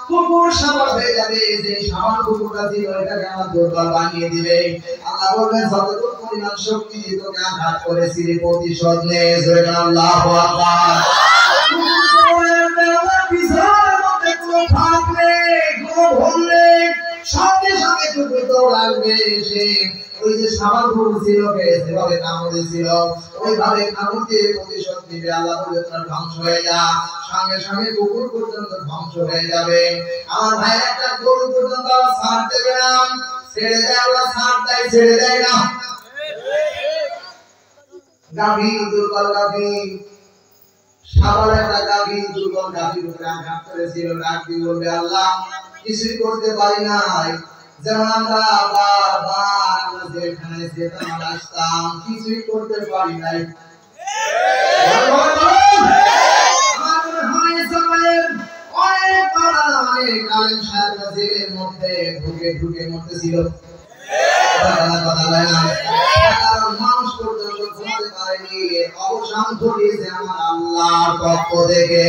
কুকুর সাবাল হয়ে যাবে। যে সাবাল কুকুরটা ছিল এটাকে আমার দুর্বল বানিয়ে দিবে। আল্লাহ বলবেন যতটুকু পরিমাণ শক্তি দিয়ে তোকে আঘাত করেছিলি প্রতিশোধ নে। জোরে বলেন আল্লাহু আকবার। বিচারের মধ্যে কোনো ফাঁক নেই, কোনো ভুল নেই। সঙ্গে সঙ্গে কুকুর দৌড়াবে, সে ওই যে সাবাল কুকুর ছিল যেভাবে কামড়ে ছিল ওইভাবে কামড় দিয়ে প্রতিশোধ নিবে। আল্লাহ বলে তোরা ধ্বংস হয়ে যা। সঙ্গে সঙ্গে কুকুর পর্যন্ত ধ্বংস হয়ে যাবে। আমার ভাই একটা গরু পর্যন্ত ছাড় দেবে না, ছেড়ে দেয় আল্লাহ, ছাড় দেয়, ছেড়ে দেয় না। গাভী, দুর্বল গাভী, সাবাল একটা গাভী, দুর্বল গাভীর উপরে আঘাত করেছিল, ডাক দিয়ে বলবে আল্লাহ কিছুই করতে পারি নাই। যেমন আমরা বারবার আমরা যেখানে যেতাম আসতাম, কিছুই করতে পারি নাই। মানুষ পর্যন্ত ঘুমাতে পারেনি, অবসান ঘটিয়েছে আমার আল্লাহর পক্ষ থেকে।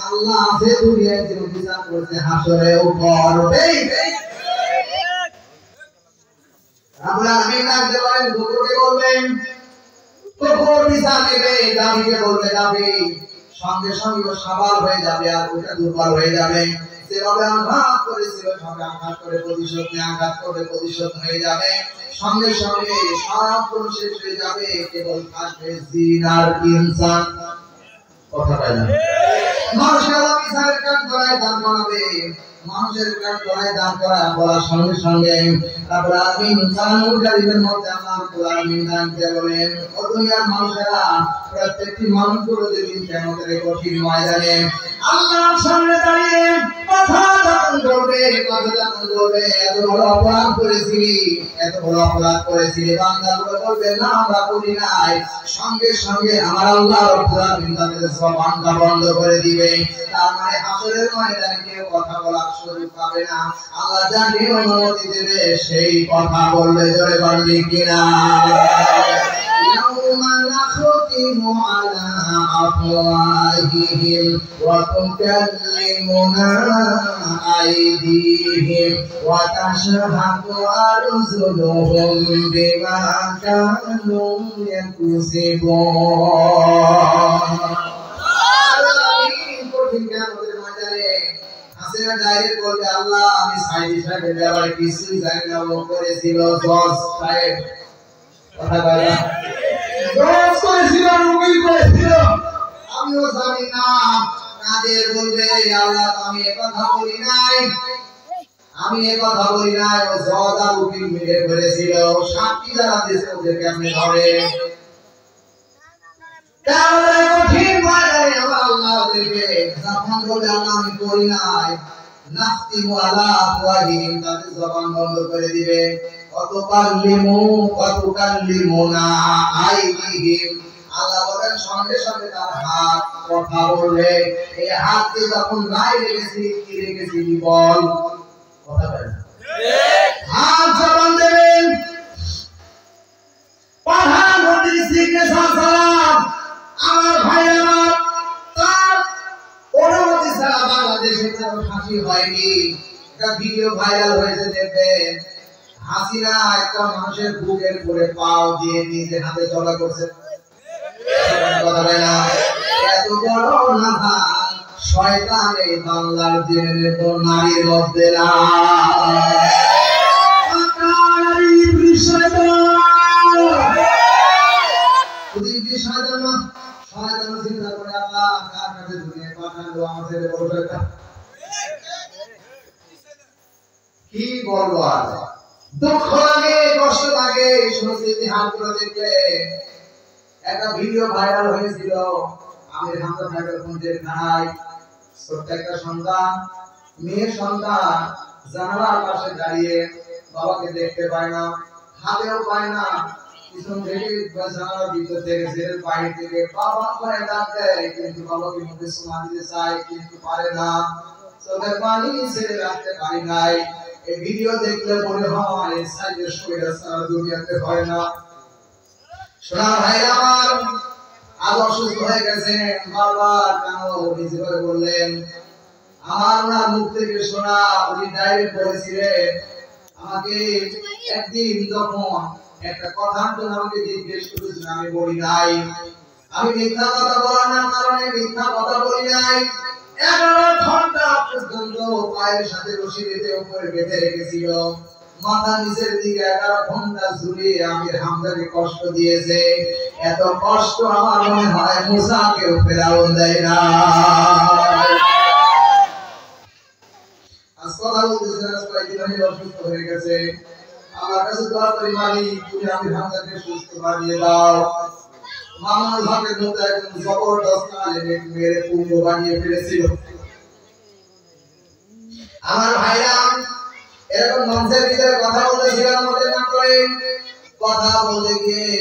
আল্লাহ আছে দুনিয়ায় যে বিচার করতে হাসরেও করবে। আমরা আমি ডাকতে পারেন কুকুরকে বলবেন, কুকুর বিচার নেবে, গাভীকে বলবে গাভী, সঙ্গে সঙ্গে সাবাল হয়ে যাবে আর ওটা দুর্বল হয়ে যাবে। যেভাবে আঘাত করেছিল সঙ্গে আঘাত করে প্রতিশোধ নিয়ে আঘাত করে প্রতিশোধ হয়ে যাবে। সঙ্গে সঙ্গে সব শেষ হয়ে যাবে, কেবল থাকবে জিন আর ইনসান। কথা বলে না। মানুষের বিচারের কাজ করায় দান করাবে, মানুষের কাজ করায় দান করা বলার সঙ্গে সঙ্গে রব্বুল আলামিন কালামুল কারীমের মধ্যে আল্লাহ রব্বুল আলামিন জানতে বলেন, ও দুনিয়ার মানুষেরা, প্রত্যেকটি মানুষগুলো যেদিন কিয়ামতের কঠিন ময়দানে আল্লাহর সামনে দাঁড়িয়ে কথা যখন বলবে, এত বড় অপরাধ করেছিলি, এত বড় অপরাধ করেছিলি, বান্দাগুলো বলবে না আমরা করি নাই। সঙ্গে সঙ্গে আমার আল্লাহ রব্বুল আলামিন তাদের জবানটা বন্ধ করে দিবে। তার মানে হাসরের ময়দানে কেউ কথা বলার সুযোগ পাবে না। আল্লাহ যাকে অনুমতি দেবে সেই কথা বলবে। জোরে বলবি কিনা? ইয়াউমা নাখতিমু আলা আফওয়াহিহিম ওয়া তুকাল্লিমুনা আইদিহিম ওয়া তাশহাদু আরজুলুহুম বিমা কানু ইয়াকসিবুন। ডাইরেক্ট বলবে আল্লাহ আমি সাইদ সাহেবের ব্যাপারে কিছুই জানি না, ও করেছিল জজ সাহেব, কথা বলে জজ করেছিল, উকিল করেছিল, আমিও জানি না। কাদের বলবে আল্লাহ আমি এ কথা বলি নাই, আমি এ কথা বলি নাই, ও জজ আর উকিল মিলে করেছিল, সাক্ষী যারা দিয়েছে ওদেরকে আপনি ধরেন। তাহলে কঠিন ময়দানে আমার আল্লাহ ওদেরকে যখন বলবে আল্লাহ আমি করি নাই, নাখতিমু আলা আফওয়াহিহিম, তাদের জবান বন্ধ করে দিবে। অতুকাল্লিমুনা আইদিহিম, আল্লাহ বলেন সঙ্গে সঙ্গে তার হাত কথা বলবে। এই হাতকে যখন নাই রেখেছি কি রেখেছি বল, কথা বলেন হাত জবান দেবেন। প্রধানমন্ত্রী শ্রীকৃষ্ণ আমার ভাই আমার তার অনুমতি ছাড়া বাংলাদেশে তার ফাঁসি হয়নি। একটা ভিডিও ভাইরাল হয়েছে, দেখবেন হাসিনা একটা মানুষের বুকের উপরে পাও দিয়ে নিজে হাতে চলা করছে। কথা বলে না, এত বড় না শয়তান এই বাংলার জেনে তো নারীর মধ্যে না। কি বলবো আর, দুঃখ লাগে, কষ্ট লাগে এই সমস্ত ইতিহাসগুলো দেখলে। একটা ভিডিও ভাইরাল হয়েছিল আমির হামজা ভাইয়ের থানায়, ছোট্ট একটা সন্তান, মেয়ে সন্তান জানালার পাশে দাঁড়িয়ে বাবাকে দেখতে পায় না, হাতেও পায় না, পিছন থেকে জানালার ভিতর থেকে ছেলের বাইরে থেকে বাবা করে ডাক দেয়, কিন্তু বাবাকে মুখে শোনা দিতে চায় কিন্তু পারে না, চোখের পানি ছেড়ে রাখতে পারি নাই। এই ভিডিও দেখলে মনে হয় সাইদের শরীরে সারা দুনিয়াতে হয় না। শোনা ভাই আমার আজ অসুস্থ হয়ে গেছেন, বারবার কেন নিজে করে বললেন। আমার ওনার মুখ থেকে শোনা, উনি ডাইরেক্ট বলেছিলেন আমাকে একদিন যখন একটা কথার জন্য আমাকে জিজ্ঞেস করেছেন, আমি বলি নাই, আমি মিথ্যা কথা বলার কারণে মিথ্যা কথা বলি নাই। 11 ঘন্টা পর্যন্ত পায়ের সাথে রশি বেঁধে উপরে বেঁধে রেখেছিল, মাথা নিচের দিকে 11 ঘন্টা ঝুলিয়ে আমির হামজাকে কষ্ট দিয়েছে। এত কষ্ট আমার মনে হয় মুসাকেও ফেরাউন দেয় না। আজ কথা বলতেছেন, আজ কয়েকদিন আমি অসুস্থ হয়ে গেছে, আমার কাছে দোয়া করি মালিক তুমি আমির হামজাকে সুস্থ বানিয়ে দাও। মামুনুল হকের মতো একজন জবরদস্ত আলেম মেরে পূর্ণ বানিয়ে ফেলেছিল। আমার ভাইরা এরকম মঞ্চের ভিতরে কথা বলতেছিলাম, মনে না করে কথা বলতে গিয়ে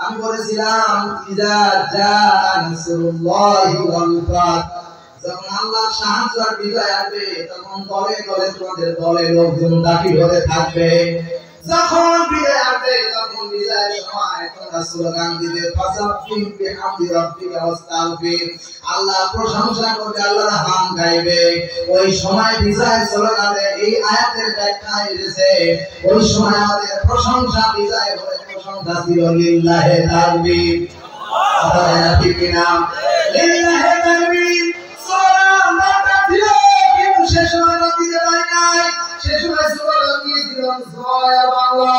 আমি বলেছিলাম ইজা জাআ নাসরুল্লাহি ওয়াল ফাত, যখন আল্লাহর সাহায্য আর বিজয় আসবে তখন দলে দলে তোমাদের দলে লোকজন দাখিল হতে থাকবে। যখন বিজয় আসবে তখন বিজয়ের সময় তোমরা স্লোগান দিবে ফাসাব্বিহ বিহামদি রাব্বিকা ওয়াস্তাগফির, আল্লাহ প্রশংসা করবে, আল্লাহর হাম গাইবে। ওই সময় বিজয় স্লোগানে এই আয়াতের ব্যাখ্যা এসেছে, ওই সময় আমাদের প্রশংসা বিজয় হয়ে প্রশংসা ছিল লিল্লাহি তাকবীর। আল্লাহ ঠিক না, লিল্লাহি তাকবীর সুবহানাল্লাহ ছিল, কিন্তু শেষ সময় দিতে পারে নাই। শেষ সময় স্লোগান দিয়েছিল জয় বাংলা,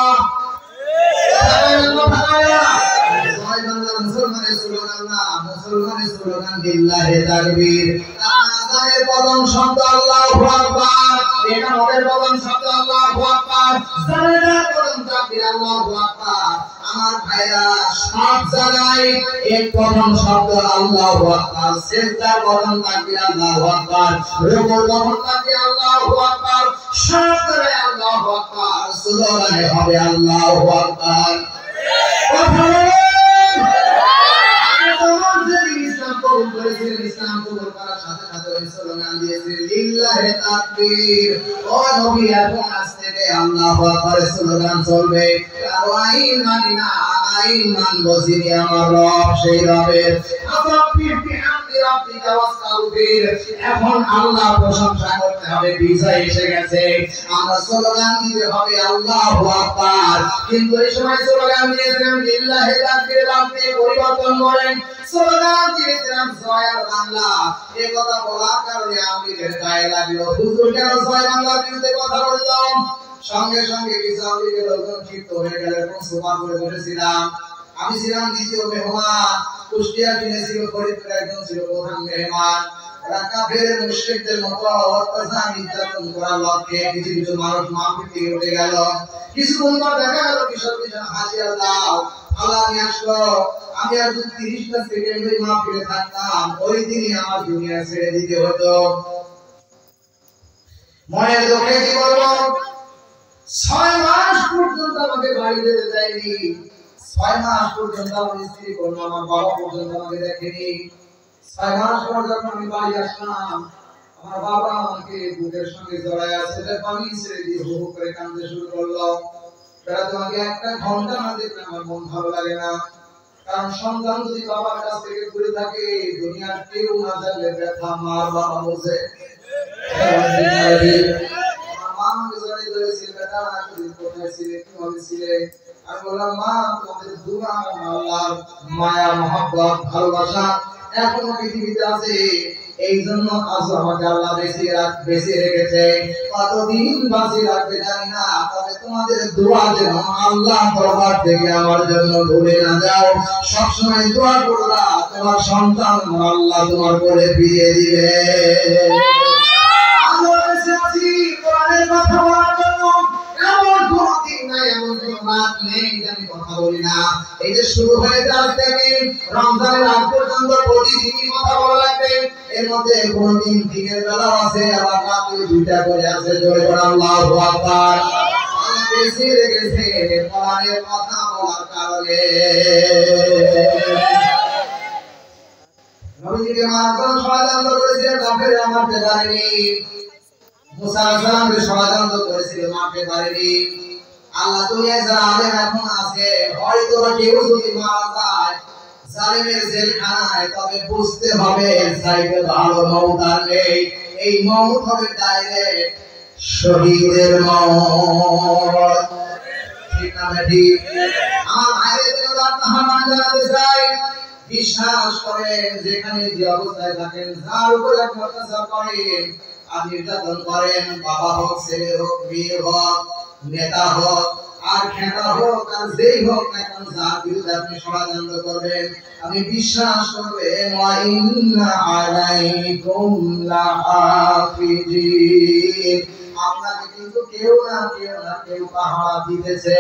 জয় বাংলা মুসলমানের স্লোগান না, মুসলমানের স্লোগান লিল্লাহি তাকবীর। আযানের প্রথম শব্দ আল্লাহু আকবার, ইকামতের প্রথম শব্দ আল্লাহু আকবার, জানাজার প্রথম তাকবীর আল্লাহু আকবার। আমার ভাইরা সব জায়গায় এক প্রথম শব্দ আল্লাহু আকবার, সিজদার প্রথম তাকবীর আল্লাহু আকবার, রুকুর প্রথম তাকবীর আল্লাহু আকবার, সব জায়গায় আল্লাহু আকবার, স্লোগানে হবে আল্লাহু আকবার। কথা বলেন, ইসলাম কবুল করেছিলেন, ইসলাম কবুল করার সাথে সাথে ওই স্লোগান দিয়েছিলেন লিল্লাহি তাকবীর। ও নবী এখন আজ থেকে আল্লাহু আকবার স্লোগান চলবে। আর আইন মানি না, আইন মানবো যিনি আমার রব, সেই রবের। ফাসাব্বিহ বিহামদি রাব্বিকা ওয়াস্তাগফির, এখন আল্লাহ প্রশংসা করতে হবে, বিজয় এসে গেছে, আমরা স্লোগান দিতে হবে আল্লাহু আকবার। কিন্তু এই সময় স্লোগান দিয়েছিলেন লিল্লাহি তাকবীর, আপনি পরিবর্তন করেন, স্লোগান দিয়েছিলাম জয় বাংলা। এই কথা বলার কারণে আওয়ামীদের গায়ে লাগলো, হুজুর কেন জয় বাংলার বিরুদ্ধে কথা বললাম। সঙ্গে সঙ্গে কিছু আওয়ামীদের লোকজন ক্ষিপ্ত হয়ে গেল এবং সোফা করে বসেছিলাম। আমি ছিলাম দ্বিতীয় মেহমান, কুষ্টিয়া ছিল ফরিদপুর একজন ছিল প্রধান মেহমান। ওরা কাফের মুশরিকদের মতো অত্যাচার নির্যাতন করার লক্ষ্যে কিছু কিছু মানুষ মাহফিল থেকে উঠে গেল। কিছুক্ষণ পর দেখা গেল কিশোর কিশোর হাজিরা দাও আল্লাহ নিয়ে আসলো। আমি আর 30টা সেকেন্ড ওই মাহফিলে থাকতাম, ওই দিনই আমার দুনিয়া ছেড়ে দিতে হতো। মনের দুঃখে কি বলবো, 6 মাস পর্যন্ত আমাকে বাড়ি যেতে দেয়নি। 6 মাস পর্যন্ত আমার স্ত্রী কোনো আমার বাবা পর্যন্ত আমাকে দেখেনি। 6 মাস পর যখন আমি বাড়ি আসলাম, আমার বাবা আমাকে বুকের সঙ্গে জড়ায় আছে, পানি ছেড়ে দিয়ে হু হু করে কাঁদতে শুরু করলো। তারা তোমাকে একটা ঘন্টা না দেখলে আমার মন ভালো লাগে না। কারণ সন্তান যদি বাবার কাছ থেকে দূরে থাকে, দুনিয়ার কেউ না জানলে ব্যথা মার বাবা বোঝে। আমি বললাম, মা তোমাদের দুয়া আল্লাহর মায়া মহব্বত ভালোবাসা এখনো পৃথিবীতে আছে, এই জন্য আজ আমাকে আল্লাহ বেঁচে রেখেছে। কতদিন বাঁচিয়ে রাখবে জানি না, তবে তোমাদের দোয়া যেন আল্লাহ দরবার থেকে আমার জন্য ভুলে না যাও। সবসময় দোয়া করবা, তোমার সন্তান আল্লাহ তোমার করে ফিরিয়ে দিবে। আমরা বেঁচে আছি কোরআনের কথা বলার জন্য, এমন কোন দিন নাই, এমন কোন রাত নেই যে আমি কথা বলি না। এই যে শুরু হয়েছে আজ থেকে রমজানের আগ পর্যন্ত প্রতিদিনই কথা বলা লাগবে। এর মধ্যে কোনদিন দিনের বেলা আছে, আবার রাতে 2টা করে আছে। জোরে করে আল্লাহু আকবার। বেশি রেখেছে কোরআনের কথা বলার কারণে। নবীজিকে মারতে ষড়যন্ত্র করেছিল, কাফেররা মারতে পারেনি। মুসা আলাইহিস সালামকে ষড়যন্ত্র করেছিল, মারতে পারেনি। আল্লাহ দুনিয়ায় যারা আলেম এখন আছে, হয়তো কেউ যদি মারা যায় জালিমের জেলখানায়, তবে বুঝতে হবে চাইতে ভালো মওত আর নেই। এই মওত হবে ডাইরেক্ট শহীদের মওত। ঠিক না ঠিক? আমার ভাইদের আহ্বান জানাতে চাই, বিশ্বাস করেন যেখানে যে অবস্থায় থাকেন, যার উপরে অত্যাচার করেন আর নির্যাতন করেন, বাবা হোক, ছেলে হোক, মেয়ে হোক, নেতা হোক আর খেতা হোক আর যেই হোক না কেন, যার বিরুদ্ধে আপনি ষড়যন্ত্র করবেন, আমি বিশ্বাস করবেন ওয়া ইন্না আলাইকুম লাহাফিজিন, আপনাকে কিন্তু কেউ না কেউ পাহারা দিতেছে।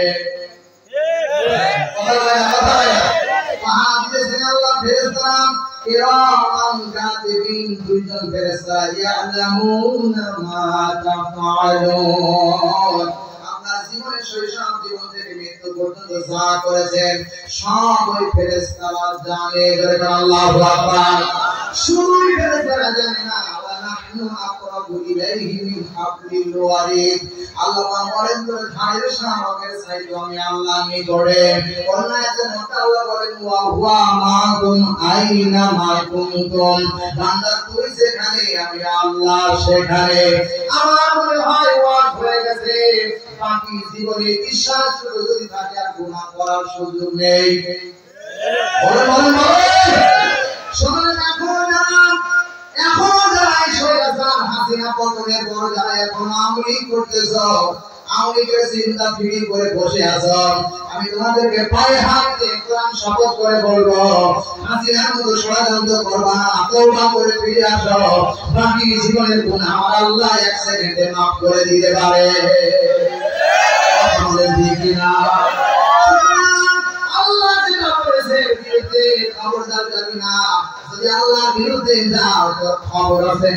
পাহারা দিতেছেন আল্লাহ ফেরেশতা কিরামান কাতিবিন, দুইজন ফেরেশতা ইয়ালামুনা মা তাফআলুন। আপনার জীবনের শৈশব জীবন থেকে মৃত্যু পর্যন্ত যা করেছেন সব ওই ফেরেশতারা জানে। জোরে আল্লাহু আকবার। শুধু ফেরেশতারা জানে না, ওয়া নাহনু আকরাবু ইলাইহি মিন হাবলিল ওয়ারিদ। আল্লাহ বলেন তো ঝাড়ের শামকের চাইতে আমি আল্লাহ নিকটে। অন্য একটা মতে আল্লাহ বলেন ওয়া হুয়া মাকুম আইনা মা কুনতুম, বান্দা তুই যেখানে আমি আল্লাহ সেখানে। আমার মনে হয় ওয়াজ হয়ে গেছে, বাকি জীবনে বিশ্বাস শুধু যদি থাকে আর গুনাহ করার সুযোগ নেই। বলেন শুনুন, এখন যারা শৈলাচার হাসিনা পতনের পর যারা এখন আমলি করতেছ, আমলিকে চিন্তা ফিকির করে বসে আছো, আমি তোমাদেরকে পায়ে হাত দিয়ে কোরআন শপথ করে বলবো, হাসিনার মতো ষড়যন্ত্র করবা না, তওবা করে ফিরে আসো। বাকি জীবনের গুনাহ আমার আল্লাহ 1 সেকেন্ডে মাফ করে দিতে পারে। আমাদের দিকে না আল্লাহ যেটা করেছে বিরুদ্ধে খবরদার যাবি না। যদি আল্লাহর বিরুদ্ধে যাও তো খবর আছে।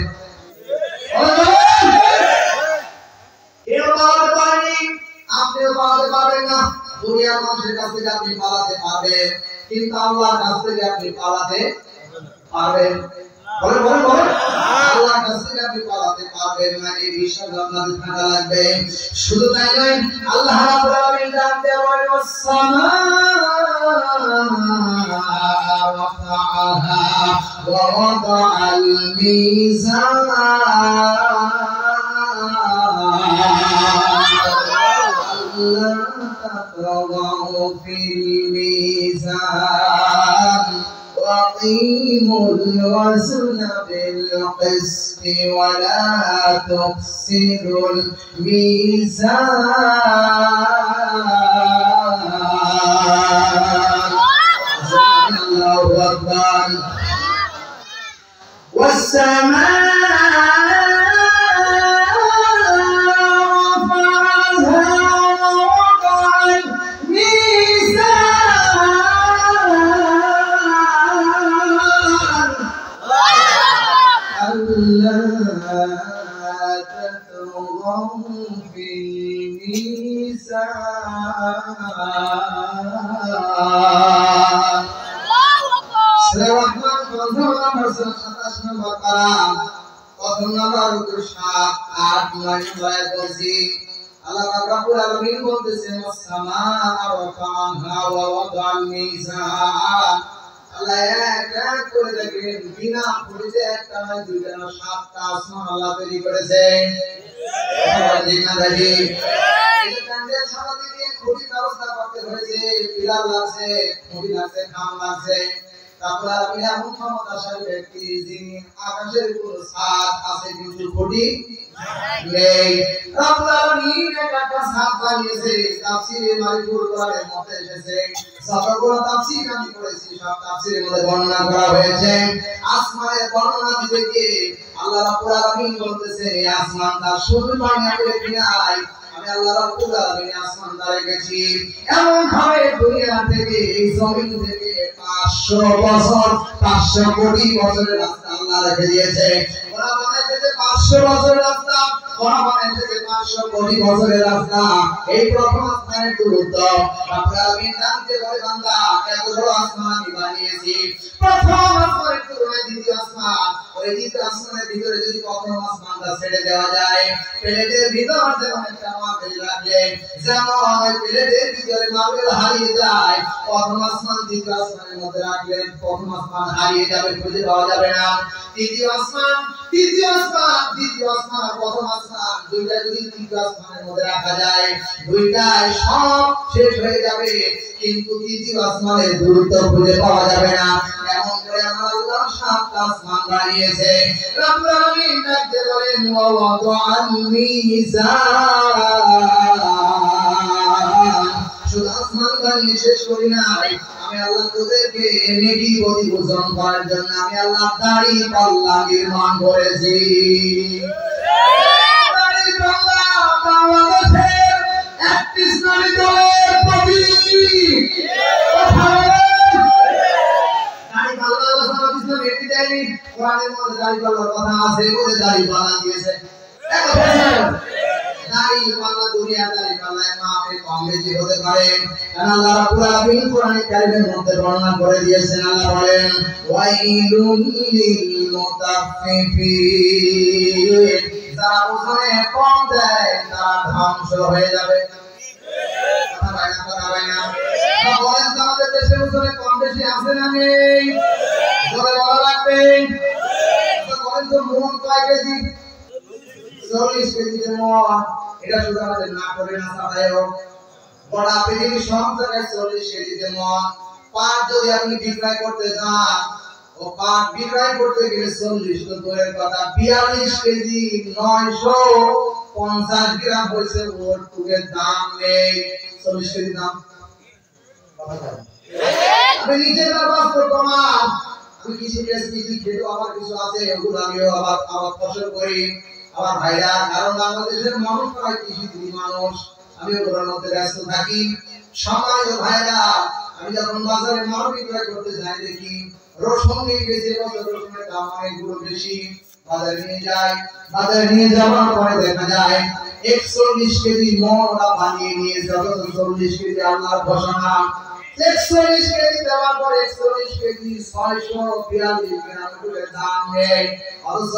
কেউ পালাতে পারেনি, আপনিও পালাতে পারবেন না। দুনিয়ার মানুষের কাছ থেকে আপনি পালাতে পারবেন, কিন্তু আল্লাহর কাছ থেকে আপনি পালাতে পারবেন। বলেন আল্লাহর কাছ থেকে আপনি পালাতে পারবেন না, এই বিশ্বাস আপনাদের থাকা লাগবে। শুধু তাই নয়, আল্লাহ রাব্বুল আলামিন জানতে বলেন ওয়া ওয়াদাআল মিজান في الميزان وأقيموا الوزن بالقسط ولا تخسروا الميزان. الله أكبر. والسماء في الميزان মিজান। সূরা রহমান 27 নম্বর পারা, প্রথম নাম্বার 7, 8, 9 নম্বর বলছি। আল্লাহ রাব্বুল আলামিন বলতেছেন ওয়াস-সামাআ রাফা'আহা ওয়া ওয়াদা'আল মিজান। আল্লাহ এক করে দেখেন বিনা খুঁটিতে একটা নয় দুইটা নয় 7টা আসমান আল্লাহ তৈরি করেছেন। দিনা দেখি এই কাণ্ডের সাথে দিয়ে খুঁটি ব্যবস্থা করতে হয়েছে, পিলার লাগছে, খুঁটি লাগছে, খাম লাগছে। তারপর আপনি এমন ক্ষমতাশালী ব্যক্তি যিনি আকাশের উপর ছাদ আছে কিন্তু খুঁটি নেই। রাব্বুল আলামিন একটা ছাদ বানিয়েছে। তাফসীরে মারিফুল কোরআনের মধ্যে এসেছে, যতগুলো তাফসীর আমি পড়েছি সব তাফসীরের মধ্যে বর্ণনা করা হয়েছে। আসমানের বর্ণনা দিতে গিয়ে আল্লাহ রাব্বুল আলামিন বলতেছে এই আসমানটা শুধু বানিয়ে নাই, আমি আল্লাহ রাব্বুল আলামিন আসমানটা রেখেছি এমন ভাবে দুনিয়া থেকে এই জমিন থেকে 500 বছর 500 কোটি বছরের রাস্তা আল্লাহ রেখে দিয়েছে। ওরা বানাইছে যে 500 বছরের রাস্তা, ওরা বানাইছে যে 500 কোটি বছরের রাস্তা। এই প্রথম আসমানের দূরত্ব রাব্বুল আলামিন জানতে পারে বান্দা এত বড় আসমান আমি বানিয়েছি। প্রথম আসমানের তুলনায় দ্বিতীয় আসমান, ওই দ্বিতীয় আসমানের ভিতরে যদি প্রথম আসমানটা ছেড়ে দেওয়া যায়, প্লেটের ভিতর যেমন একটা মার্বেল রাখলে যেমন ওই প্লেটের ভিতরে মার্বেল হারিয়ে যায়, প্রথম আসমান দ্বিতীয় আসমানের মধ্যে রাখলে প্রথম আসমান হারিয়ে যাবে, খুঁজে পাওয়া যাবে না। তৃতীয় আসমান, তৃতীয় আসমান, দ্বিতীয় আসমান আর প্রথম আসমান দুইটা যদি তৃতীয় আসমানের মধ্যে রাখা যায়, দুইটাই সব শেষ হয়ে যাবে, কিন্তু তৃতীয় আসমানের দূরত্ব খুঁজে পাওয়া যাবে না। এমন করে আমার আল্লাহ 7টা আসমান বানিয়েছে। রাব্বুল আলামিন ডাকতে বলেন ওয়া ওয়াদা'আল মিজান। শুধু আসমান বানিয়ে শেষ করি নাই, আমি আল্লাহ তোদেরকে নেকি প্রতিপোষণ করার জন্য আমি আল্লাহ দাড়ি পাল্লা নির্মাণ করেছি। দাড়ি পাল্লা বাংলাদেশের একটি ইসলামী দলের প্রতিনিধি দাড়ি পাল্লা ইসলাম এটি দেয়নি, কোরআনের মধ্যে দাড়ি পাল্লার কথা আছে বলে দাড়ি পাল্লা দিয়েছে। দাড়ি পাল্লা দুনিয়া দাড়ি পাল্লায় মাপে কম বেশি হতে পারে, কারণ আল্লাহ রাব্বুল আলামিন কোরআনে কারীমের মধ্যে বর্ণনা করে দিয়েছেন। আল্লাহ বলেন ওয়াইলুল লিল মুতাফফিফিন, যারা ওজনে কম দেয় তারা ধ্বংস হয়ে যাবে। কথা বলেন না বলেন তো আমাদের দেশে ওজনে কম বেশি আছে না নেই? বলে বলা লাগবে। বলেন তো মোহন কয় কেজি? 40 কেজি মন। এটা শুধু আমাদের না করে না সাদায়ও গোটা পৃথিবীর সব জায়গায় 40 কেজি মন। পাট যদি আপনি বিক্রয় করতে যান, ও পাট বিক্রয় করতে গেলে 40 তো দূরের কথা 42 কেজি 950 গ্রাম হয়েছে ওর টুকের দাম নেই। 40 কেজি দাম আমি নিজের বাস্তব প্রমাণ। আমি কৃষি খেতে আমার কিছু আছে, ওগুলো আমিও আবার ফসল করি আমার ভাইরা, কারণ বাংলাদেশের মানুষ প্রায় কৃষিজীবী মানুষ, আমি ওগুলোর মধ্যে ব্যস্ত থাকি। সম্মানিত ভাইরা, আমি যখন বাজারে মাল বিক্রয় করতে যাই দেখি রসুন নিয়ে গেছে, রসুনের দাম অনেকগুলো বেশি। বাজারে নিয়ে যাওয়ার পরে দেখা যায় 41 কেজি মন ওরা বানিয়ে নিয়েছে, অথচ 40 কেজি আল্লাহর ঘোষণা। 41 কেজি দেওয়ার পর 41 কেজি 642 গ্রাম করে দাম নেই, অথচ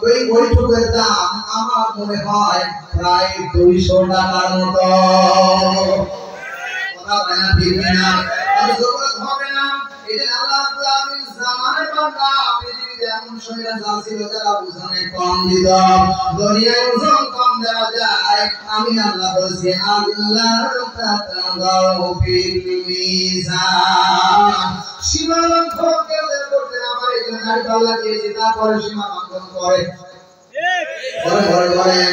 ওই বৈঠকের দাম আমার মনে হয় প্রায় 200 টাকার মতো। কথা বলেন না ঠিক না? আর জগৎ হবে না। এই যে আল্লাহ রাব্বুল আলামিন জামানের বান্দা পৃথিবীতে এমন শরীরে ছিল যারা ওজনে কম দিত, দুনিয়ায় ওজন কম দেওয়া যায়। আমি আল্লাহ বলছি আল্লাহ তাতাগাউ ফিল মিজান। সীমা লঙ্ঘন কেউ করতে না পারে, এই জন্য দাড়ি পাল্লা দিয়েছি, তারপরে সীমা লঙ্ঘন করে ঘরে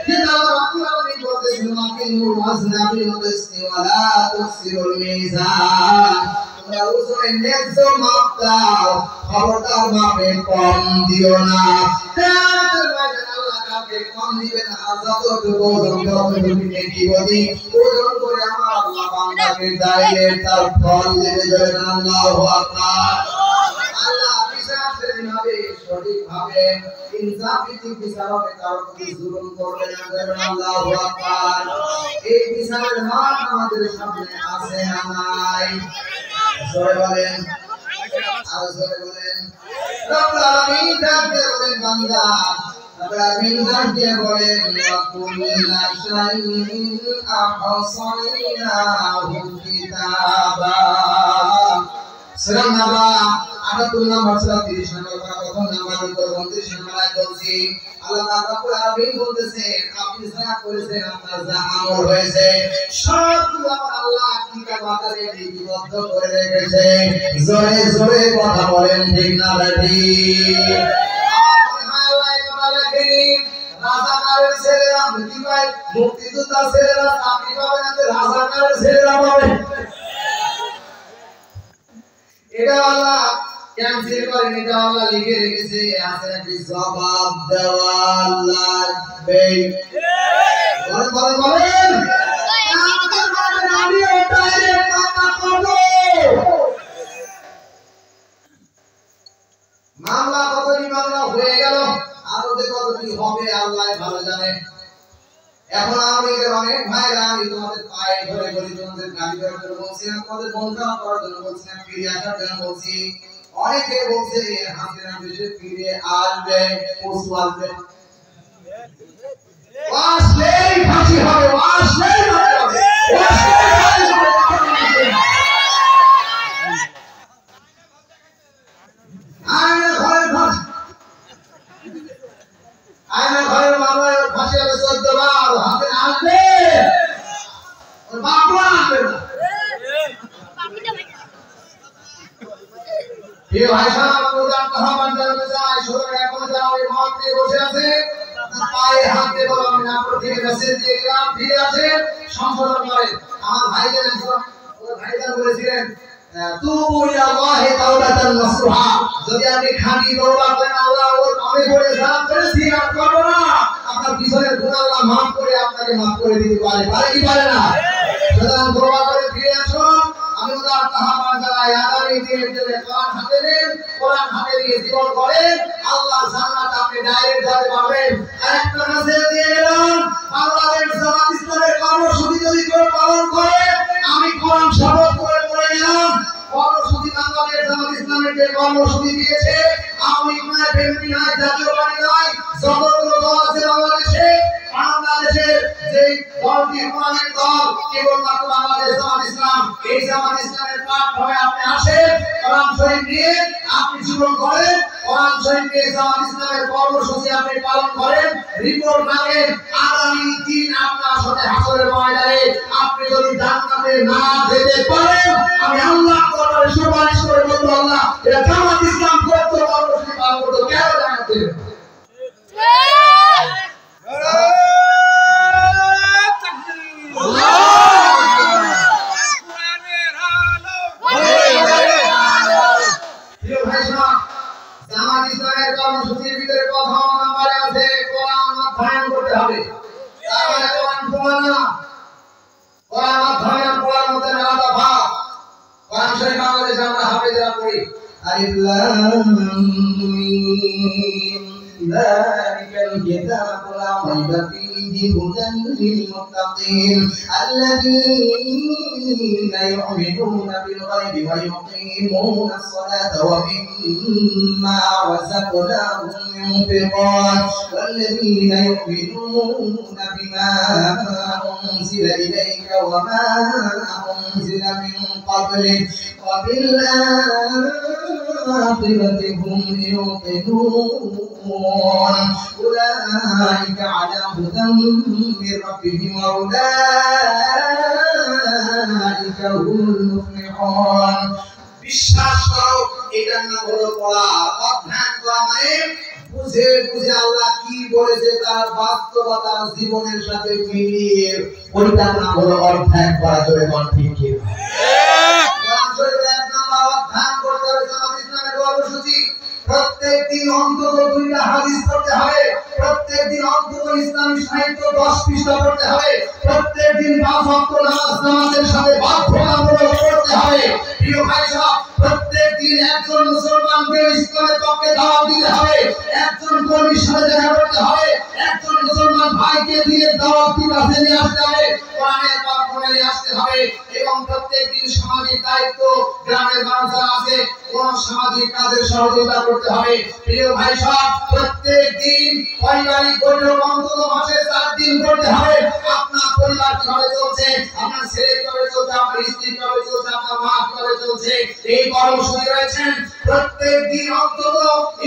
কিন্তু আল্লাহ রাব্বুল আলামিন বলতেছেন মাকিনুল ওয়াজনা বিল কিসতি ওয়া লা তুসিরুল মিজান। তোমরা ওজনে ন্যায্য মাপ দাও, খবরদার মাপে কম দিও না। কিয়ামতের ময়দানে আল্লাহ কাউকে কম দিবে না, যতটুকু ওজন ততটুকু নেকি বলি ওজন করে আমার আল্লাহ বান্দাকে ডাইরেক্ট তার ফল দেবে। আল্লাহু আকবার। আল্লাহ বিচার সেদিন হবে সঠিকভাবে ইনসাফ ভিত্তিক বিচার হবে, কারো প্রতি জুলুম করবে না। আল্লাহু আকবার। এই বিচারের মাঠ আমাদের সামনে আছে না নাই? জোরে বলেন, আর জোরে বলেন। রব্বুল আলামিন ডাকতে বলেন বান্দা, রব্বুল আলামিন ডাকতে বলেন ওয়াকুল্লা শাইইন আহসাইনাহু কিতাবা। সূরা নাবা 78 নম্বর সূরা 30 নম্বর প্রথম নাম্বার 29 নম্বর আয়াত বলছি, আল্লাহ রাব্বুল আলামিন বলতেছেন আপনি যা করেছেন, আপনার যা আমল হয়েছে সবগুলো আমার আল্লাহ কিতাব আকারে লিপিবদ্ধ করে রেখেছে। জোরে জোরে কথা বলেন ঠিক না ঠিক? আল্লাহ কথা লেখেনি রাজাকারের ছেলেরা মুক্তি পায়, মুক্তিযোদ্ধার ছেলেরা চাকরি পাবে না, রাজাকারের ছেলেরা পাবে। এটা আল্লাহ ক্যান্সেল করেন, এটা আল্লাহ লিখে রেখেছে। আছে নাকি জবাব দেওয়া লাগবে? বলেন বলেন বলেন। আমাদের মাঝে আমি ওটাই কথা করব। মামলা কতটি মামলা হয়ে গেল, আরো যে কতটি হবে আল্লাহ ভালো জানে। এখন আমাদের অনেক ভাইরা আমি তোমাদের পায়ে ধরে বলি, তোমাদের গালি দেওয়ার জন্য বলছি না, তোমাদের মন খারাপ করার জন্য বলছি না, ফিরে আসার জন্য বলছি। অনেকে বলছে হাসিনা দেশে ফিরে আসবে, পশু আসবে, আসলেই ফাঁসি হবে, আসলেই ফাঁসি হবে, আয়না ঘরের ফাঁসি, আয়না ঘরের মামলায় ফাঁসি হবে 14 বার। হাসিনা আসবে, ওর বাপও আসবে না। এই ভাষা আমাদের আহ্বান জানাতে চাই, সবাই এখন যাও এই মহতে বসে আছে, পায়ে হাত দিয়ে বলো আমি আপনার থেকে মেসেজ দিয়ে গেলাম, ফিরে আসে সংশোধন করে। আমার ভাইদের একজন ওর ভাইজান বলেছিলেন তুবু ইলাল্লাহি তাওবাতান নাসুহা, যদি আপনি খাঁটি তওবা করেন আল্লাহ ওর নামে পড়ে সালাত করে সিয়াম করব না, আপনার পিছনের গুনাহ আল্লাহ maaf করে আপনাকে maaf করে দিতে পারে, পারে কি পারে না? সুতরাং তওবা করে ফিরে আসুন। আমি ওনার আহ্বান জানাই আগামী দিনের জন্য কোরআন হাতে নিন, কোরআন হাতে নিয়ে জীবন করেন, আল্লাহর জান্নাত আপনি ডাইরেক্ট যেতে পারবেন। আরেকটা মেসেজ দিয়ে গেলাম, বাংলাদেশ জামাত ইসলামের কর্মসূচি যদি কেউ পালন করে, আমি কোরআন শপথ করে বলে গেলাম কর্মসূচি বাংলাদেশ জামাত ইসলামের যে কর্মসূচি দিয়েছে, আওয়ামী লীগ নয়, বিএনপি নয়, জাতীয় পার্টি নয়, যতগুলো দল আছে বাংলাদেশে, বাংলাদেশের যে দলটি কোরআনের দল কেবলমাত্র বাংলাদেশ জামাত ইসলাম, এই জামাত ইসলামের প্ল্যাটফর্মে আপনি আসেন, কোরআন শরীফ নিয়ে আপনি জীবন করেন, কোরআন শরীফ নিয়ে জামাত ইসলামের কর্মসূচি আপনি পালন করেন, রিপোর্ট রাখেন, আগামী দিন আপনার সাথে হাসরের ময়দানে আপনি যদি জান্নাতে না যেতে পারেন, আমি আল্লাহর দরবারে সুপারিশ করে বলবো আল্লাহ এটা জামাত ইসলাম করতে কর্মসূচি পালন করতে কেন জানাতে কর্মসূচির ভিতরে প্রথম নম্বরে আছে কোরআন অধ্যয়ন করতে হবে। তারপরে কোরআন পড়া, কোরআন অধ্যয়ন পড়ার মধ্যে আলাদা ভাব। কোরআন শরীফ বাংলাদেশে আমরা হাফেজরা পড়ি আলিফ লাম মিম যালিকাল কিতাবু লা রাইবা ফীহি হুদান লিল মুত্তাকিন আল্লাযীনা ইউমিনুনা বিল গায়বি ওয়া yuqimunas salata wa mimma razaqnahum yunfiqun والذين يؤمنون بما أنزل إليك وما أنزل من قبلك وبالآخرة هم يوقنون أولئك على هدى من ربهم وأولئك هم المفلحون বিশ্বাস করো এটার নাম হলো পড়া। অধ্যয়ন করা মানে বুঝে বুঝে আল্লাহ কি বলেছে তার বাস্তবতা জীবনের সাথে মিলিয়ে ওইটার নাম হলো অধ্যয়ন করা। চলে কোন ঠিক কি কোরআন শরীফের এক নাম্বার অধ্যয়ন করতে হবে জামাত ইসলামের কর্মসূচি। প্রত্যেক দিন অন্তত 2টা হাদিস পড়তে হবে, প্রত্যেক দিন অন্তত ইসলামী সাহিত্য 10 পৃষ্ঠা পড়তে হবে, প্রত্যেক দিন 5 ওয়াক্ত নামাজ জামাতের সাথে বাধ্যতামূলক পড়তে হবে। প্রিয় ভাই সব প্রত্যেক প্রত্যেক দিন একজন মুসলমানকে ইসলামের পক্ষে দাওয়াত দিতে হবে, একজন কর্মীর সাথে দেখা করতে হবে, একজন মুসলমান ভাইকে দিনের দাওয়াতি কাছে নিয়ে আসতে হবে, কোরআনের পাঠে নিয়ে আসতে হবে এবং প্রত্যেক দিন সামাজিক দায়িত্ব গ্রামের মানুষ যারা আছে কোন সামাজিক কাজে সহযোগিতা করতে হবে। প্রিয় ভাই সব, প্রত্যেক দিন পারিবারিক বৈঠক অন্তত মাসে 4 দিন করতে হবে। আপনার পরিবার কিভাবে চলছে, আপনার ছেলে কিভাবে চলছে, আপনার স্ত্রী কিভাবে চলছে, আপনার মা কিভাবে চলছে, এই কর্মসূচি রয়েছেন। প্রত্যেক দিন অন্তত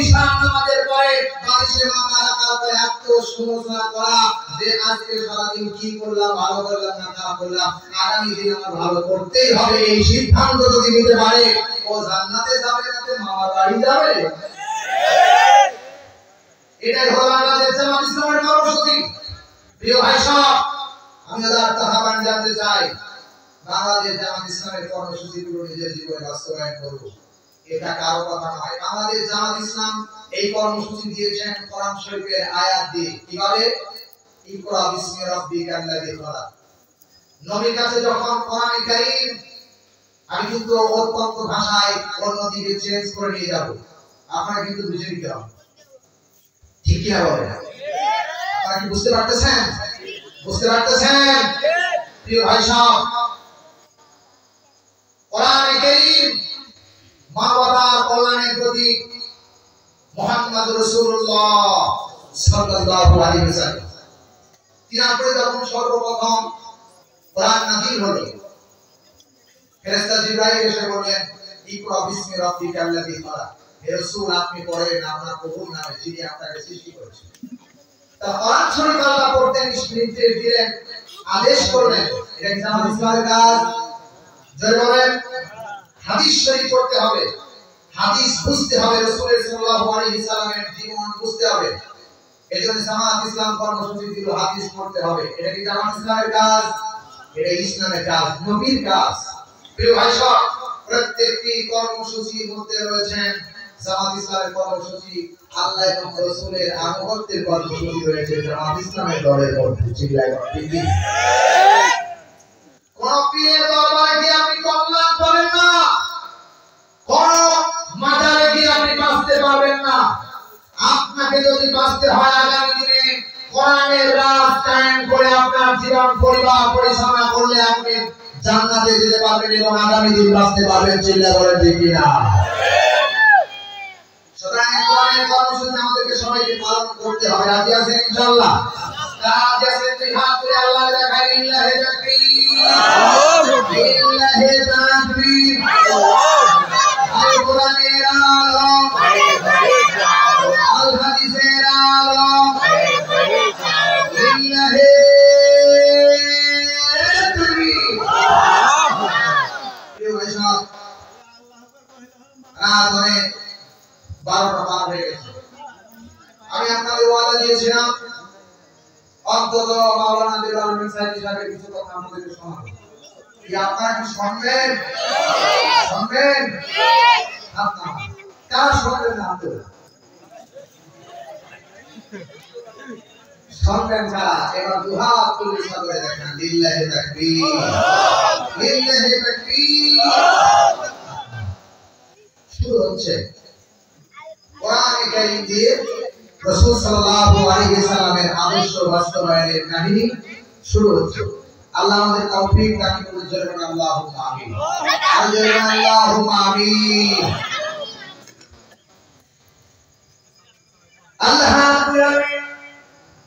ঈশা নামাজের পরে বালিশের মাথা রাখার পরে আত্মসমালোচনা করা যে আজকে সারাদিন কি করলাম, ভালো করলাম না খারাপ করলাম, আগামী দিন আমার ভালো করতেই হবে, এই সিদ্ধান্ত যদি নিতে পারে ও জান্নাতে যাবে না তো মামার বাড়ি যাবে। এটাই হলো বাংলাদেশ জামাত ইসলামের কর্মসূচি। প্রিয় ভাই সব, আমি একটা আহ্বান জানতে চাই, বাংলাদেশ জামাত ইসলামের কর্মসূচিগুলো নিজের জীবনে বাস্তবায়ন করব, এটা কারো কথা নয়। বাংলাদেশ জামাত ইসলাম এই কর্মসূচি দিয়েছেন কোরআন শরীফের আয়াত দিয়ে। কিভাবে? ইকরা বিসমি রাব্বিকাল্লাযী খালাক। নবীর কাছে যখন কোরআন কারীম, আমি কিন্তু অত্যন্ত ভাষায় অন্যদিকে চেঞ্জ করে নিয়ে যাব, আপনারা কিন্তু বুঝে নিতে হবে, ঠিক কি হবে? আপনারা কি বুঝতে পারতেছেন? বুঝতে পারতেছেন? প্রিয় ভাই সব, কোরআন কারীম মানবতার কল্যাণের প্রতীক মুহাম্মদ রাসূলুল্লাহ সাল্লাল্লাহু আলাইহি ওয়াসাল্লাম। তিনার পরে যখন সর্বপ্রথম কোরআন নাযিল হলো, ফেরেশতা জিবরাইল এসে বললেন, ইকরা বিসমি রাব্বিকাল্লাযী খালাক। হে রাসূল, আপনি পড়েন আপনার প্রভুর নামে যিনি আপনাকে সৃষ্টি করেছেন। তা কোরআন শরীফ আল্লাহ পড়তে নির্দেশ দিলেন, আদেশ করলেন। এটা কি জামাত ইসলামের কাজ? জয় বলেন। হাদিস শরীফ পড়তে হবে, হাদিস বুঝতে হবে, রাসূল সাল্লাল্লাহু আলাইহি সাল্লামের জীবন বুঝতে হবে। এজন্য জামাত ইসলাম কর্মসূচি দিল হাদিস পড়তে হবে। এটা কি জামাত ইসলামের কাজ? এটা ইসলামের কাজ, নবীর কাজ। প্রিয় ভাই সব, প্রত্যেকটি কর্মসূচির মধ্যে রয়েছেন জামাত ইসলামের কর্মসূচি, আল্লাহ এবং রাসূলের আনুগত্যের কর্মসূচি রয়েছে জামাত ইসলামের দলের মধ্যে। চিল্লায় ঠিক কি? কোন পীরের দরবারে গিয়ে আপনি কল্যাণ পাবেন না, কোন মাজারে গিয়ে আপনি বাঁচতে পারবেন না। আপনাকে যদি বাঁচতে হয় আগামী দিনে কোরআনের রাজ কায়েম করে আপনার জীবন পরিবার পরিচালনা করলে আপনি জান্নাতে যেতে পারবেন এবং আগামী দিন বাঁচতে পারবেন। চিল্লায় বলেন ঠিক কি না? সুতরাং কোরআনের কর্মসূচি আমাদেরকে সবাইকে পালন করতে হবে। রাজি আছেন ইনশাআল্লাহ? রাজি আছেন? দুই হাত তুলে আল্লাহ দেখাই, লিল্লাহি তাকবীর, লিল্লাহি তাকবীর। আল কোরআনের আলো, আল হাদিসের আলো, লিল্লাহি তাকবীর। প্রিয় ভাই সব, রাত অনেক 12টা পার হয়ে গেছে। আমি আপনাদের ওয়াদা দিয়েছিলাম অন্তত মাওলানা দিলাল হোসেন সাহেবের কিছু কথা আপনাদেরকে শোনাবো। কি আপনারা কি শুনবেন? শুনবেন? আপনারা কার শুনবেন না? আপনারা শুনবেন কারা? এবার দুহাত তুলে সাদরে দেখেন, লিল্লাহি তাকবীর, লিল্লাহি তাকবীর। শুরু হচ্ছে কোরআন কারীম দিয়ে রাসূল সাল্লাল্লাহু আলাইহি সাল্লামের আদর্শ বাস্তবায়নের কাহিনী শুরু হচ্ছে। আল্লাহ আমাদের তৌফিক দান করুন, জোরে বলুন আল্লাহুম্মা আমিন, আল্লাহুম্মা আমিন। আল্লাহ রাব্বুল আলামিন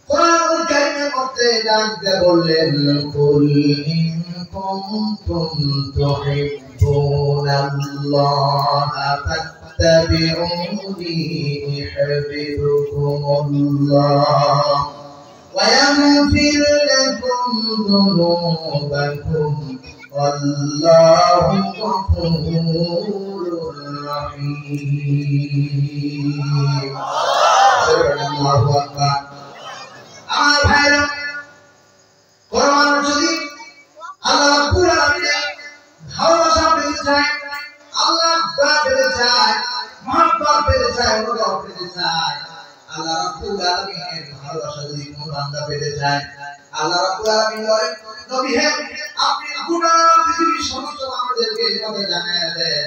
কোরআন কারীমের মধ্যে জানতে বললেন, কুল ইন কুনতুম তুহিব্বুনাল্লাহা فاتبعوني يحببكم الله ويغفر لكم ذنوبكم والله غفور رحيم। আল্লাহু আকবার। আমার ভাইরা, কোরআন যদি আল্লাহ রাব্বুল আলামিনের ভালোবাসা পেতে চায়, আল্লাহ পেতে চায়, মহব্বত পেতে চায়, অনুগ্রহ পেতে চায়, আল্লাহ রাব্বুল আলামিনের ভালোবাসা যদি কোনো বান্দা পেতে চায়, আল্লাহ রাব্বুল আলামিন বলেন, নবী হে, আপনি গোটা পৃথিবীর সমস্ত মানুষদেরকে এই কথা জানিয়ে দেন,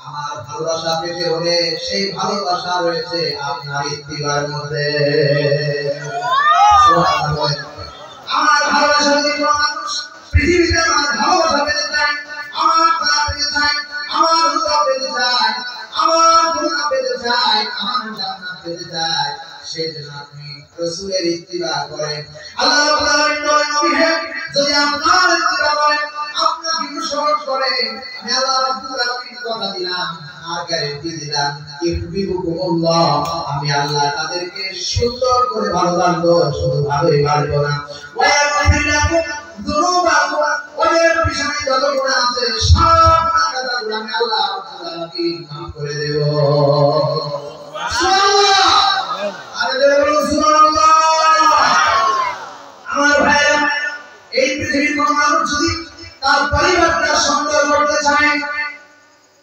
আমার ভালোবাসা পেতে হলে সেই ভালোবাসা রয়েছে আপনার ইত্তিবার মধ্যে। আমার ভালোবাসা যদি কোনো মানুষ পৃথিবীতে আমার ভালোবাসা পেতে চায়, আমার প্রাণ পেতে চায়, আমার রূপ পেতে চায়, আমার গুনাহ পেতে চায়, আমার জান্নাত পেতে চায়, সেজন্য আপনি রাসূলের ইত্তিবা করেন। আল্লাহ রাব্বুল আলামিন বলেন, নবী হে, যদি আপনার ইত্তিবা করেন, আপনাকে অনুসরণ করেন, আমি আল্লাহ রাব্বুল আলামিন কথা দিলাম আর গ্যারান্টি দিলাম, ইউহিব্বুকুমুল্লাহ, আমি আল্লাহ তাদেরকে সুন্দর করে ভালোবাসবো, শুধু ভালোই বাসবো না, ওয়া ইয়াগফির লাকুম যুনুবাকুম, ওদের পিছনে যত গুনাহ আছে সব গুনাহগুলো আমি আল্লাহ রাব্বুল আলামিন মাফ করে দেব। সুবহানাল্লাহ, আরে বলুন সুবহানাল্লাহ। আমার ভাইরা, এই পৃথিবীর কোন মানুষ যদি তার পরিবারটা সুন্দর করতে চায়,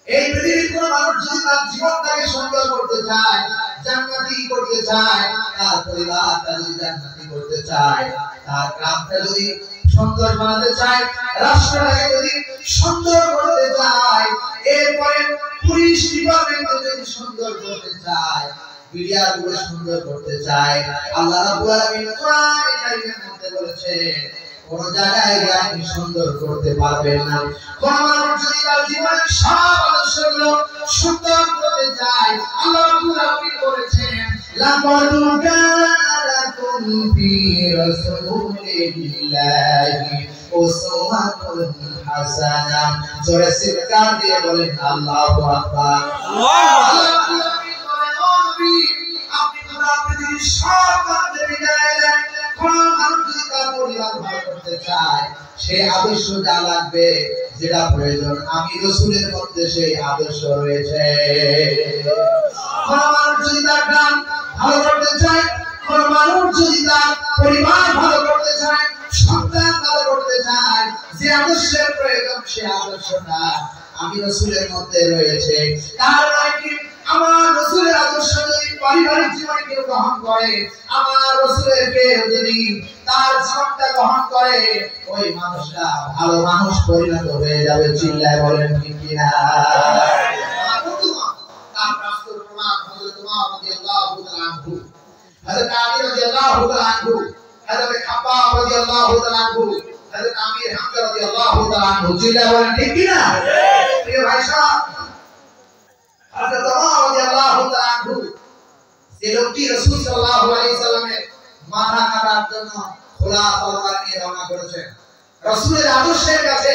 এই পৃথিবীর কোন মানুষ যদি তার জীবনটাকে সুন্দর করতে চায়, জান্নাতি করতে চায়, তার পরিবারটা যদি জান্নাতি করতে চায়, তার গ্রামটা যদি সুন্দর বানাতে চায়, রাষ্ট্রটাকে যদি সুন্দর করতে চায়, এরপরে পুলিশ ডিপার্টমেন্ট যদি সুন্দর করতে চায়, মিডিয়াগুলো সুন্দর করতে চায়, আল্লাহ রাব্বুল আলামিন কোরআনে কারীমের মধ্যে বলেছেন, কোন জায়গায় আপনি সুন্দর করতে পারবেন না। কোন মানুষ যদি তার জীবনের সব আদর্শগুলো সুন্দর করতে চায়, আল্লাহ রাব্বুল আলামিন বলেছেন, লাকাদ কানা লাকুম ফি রাসূলিল্লাহি উসওয়াতুন হাসানাহ। জোরে চিৎকার দিয়ে বলেন আল্লাহু আকবার। আল্লাহ রাব্বুল আলামিন বলেন, ও নবী, আপনি পুরো পৃথিবীর সব কাজে বিদায় দেন। কোন মানুষ যদি তার পরিবার ভালো করতে চায়, সেই আদর্শ যা লাগবে, যেটা প্রয়োজন, আমি রাসূলের মধ্যে সেই আদর্শ রয়েছে। কোন মানুষ যদি তার গ্রাম ভালো করতে চায়, কোন মানুষ যদি তার পরিবার ভালো করতে চায়, সন্তান ভালো করতে চায়, যে আদর্শের প্রয়োজন, সেই আদর্শটা আমি রাসূলের মধ্যে রয়েছে। তার মানে কি, আমার রাসূলের আদর্শ যদি পারিবারিক জীবনে কেউ গ্রহণ করে, আমার রাসূলের কেউ যদি তার জীবনটা গ্রহণ করে, ওই মানুষটা ভালো মানুষ পরিণত হয়ে যাবে। চিল্লায় বলেন ঠিক কিনা? তার বাস্তব প্রমাণ হযরত ওমর রাদিয়াল্লাহু তাআলা আনহু, হযরত আলী রাদিয়াল্লাহু তাআলা আনহু, হযরত খাব্বাব রাদিয়াল্লাহু তাআলা আনহু, হযরত আমির হামজা রাদিয়াল্লাহু তাআলা আনহু। চিল্লায় বলেন ঠিক কিনা? প্রিয় ভাই সাহেব, হযরত ওমর রাদিয়াল্লাহু তাআলা আনহু যে লোকটি রাসূল সাল্লাল্লাহু আলাইহি সাল্লামের মাথা কাটার জন্য খোলা তরবারি নিয়ে রওনা করেছেন, রাসূলের আদর্শের কাছে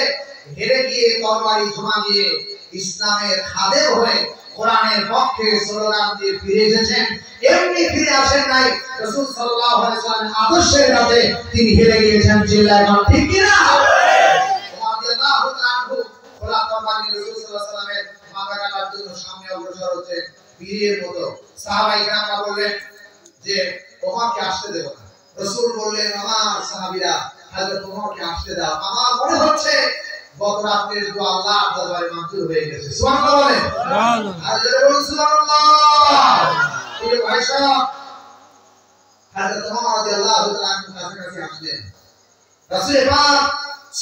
হেরে গিয়ে তরবারি জমা দিয়ে ইসলামের খাদেম হয়ে কোরআনের পক্ষে স্লোগান দিয়ে ফিরে এসেছেন। এমনি ফিরে আসেন নাই, রাসূল সাল্লাল্লাহু আলাইহি সাল্লামের আদর্শের কাছে তিনি হেরে গিয়েছেন। চিল্লায় বলেন ঠিক কিনা? ওমর রাদিয়াল্লাহু তাআলা আনহু খোলা তরবারি রাসূল সাল্লাল্লাহু আলাইহি সাল্লামের মাথা কাটার জন্য সামনে অগ্রসর হচ্ছে বীরের মতো। সাহাবায়ে কেরামরা বললেন যে ওমরকে আসতে দেব না। রাসূল বললেন, আমার সাহাবীরা, হযরত ওমরকে আসতে দাও, আমার মনে হচ্ছে গত রাতের দোয়া আল্লাহর দরবারে মঞ্জুর হয়ে গেছে। সুবহানাল্লাহ বলেন। আর জোরে বলুন সুবহানাল্লাহ। এই ভাই সাহেব, হযরত ওমর রাদিয়াল্লাহু তাআলা আনহু কাছে আসলেন। রাসূল পাক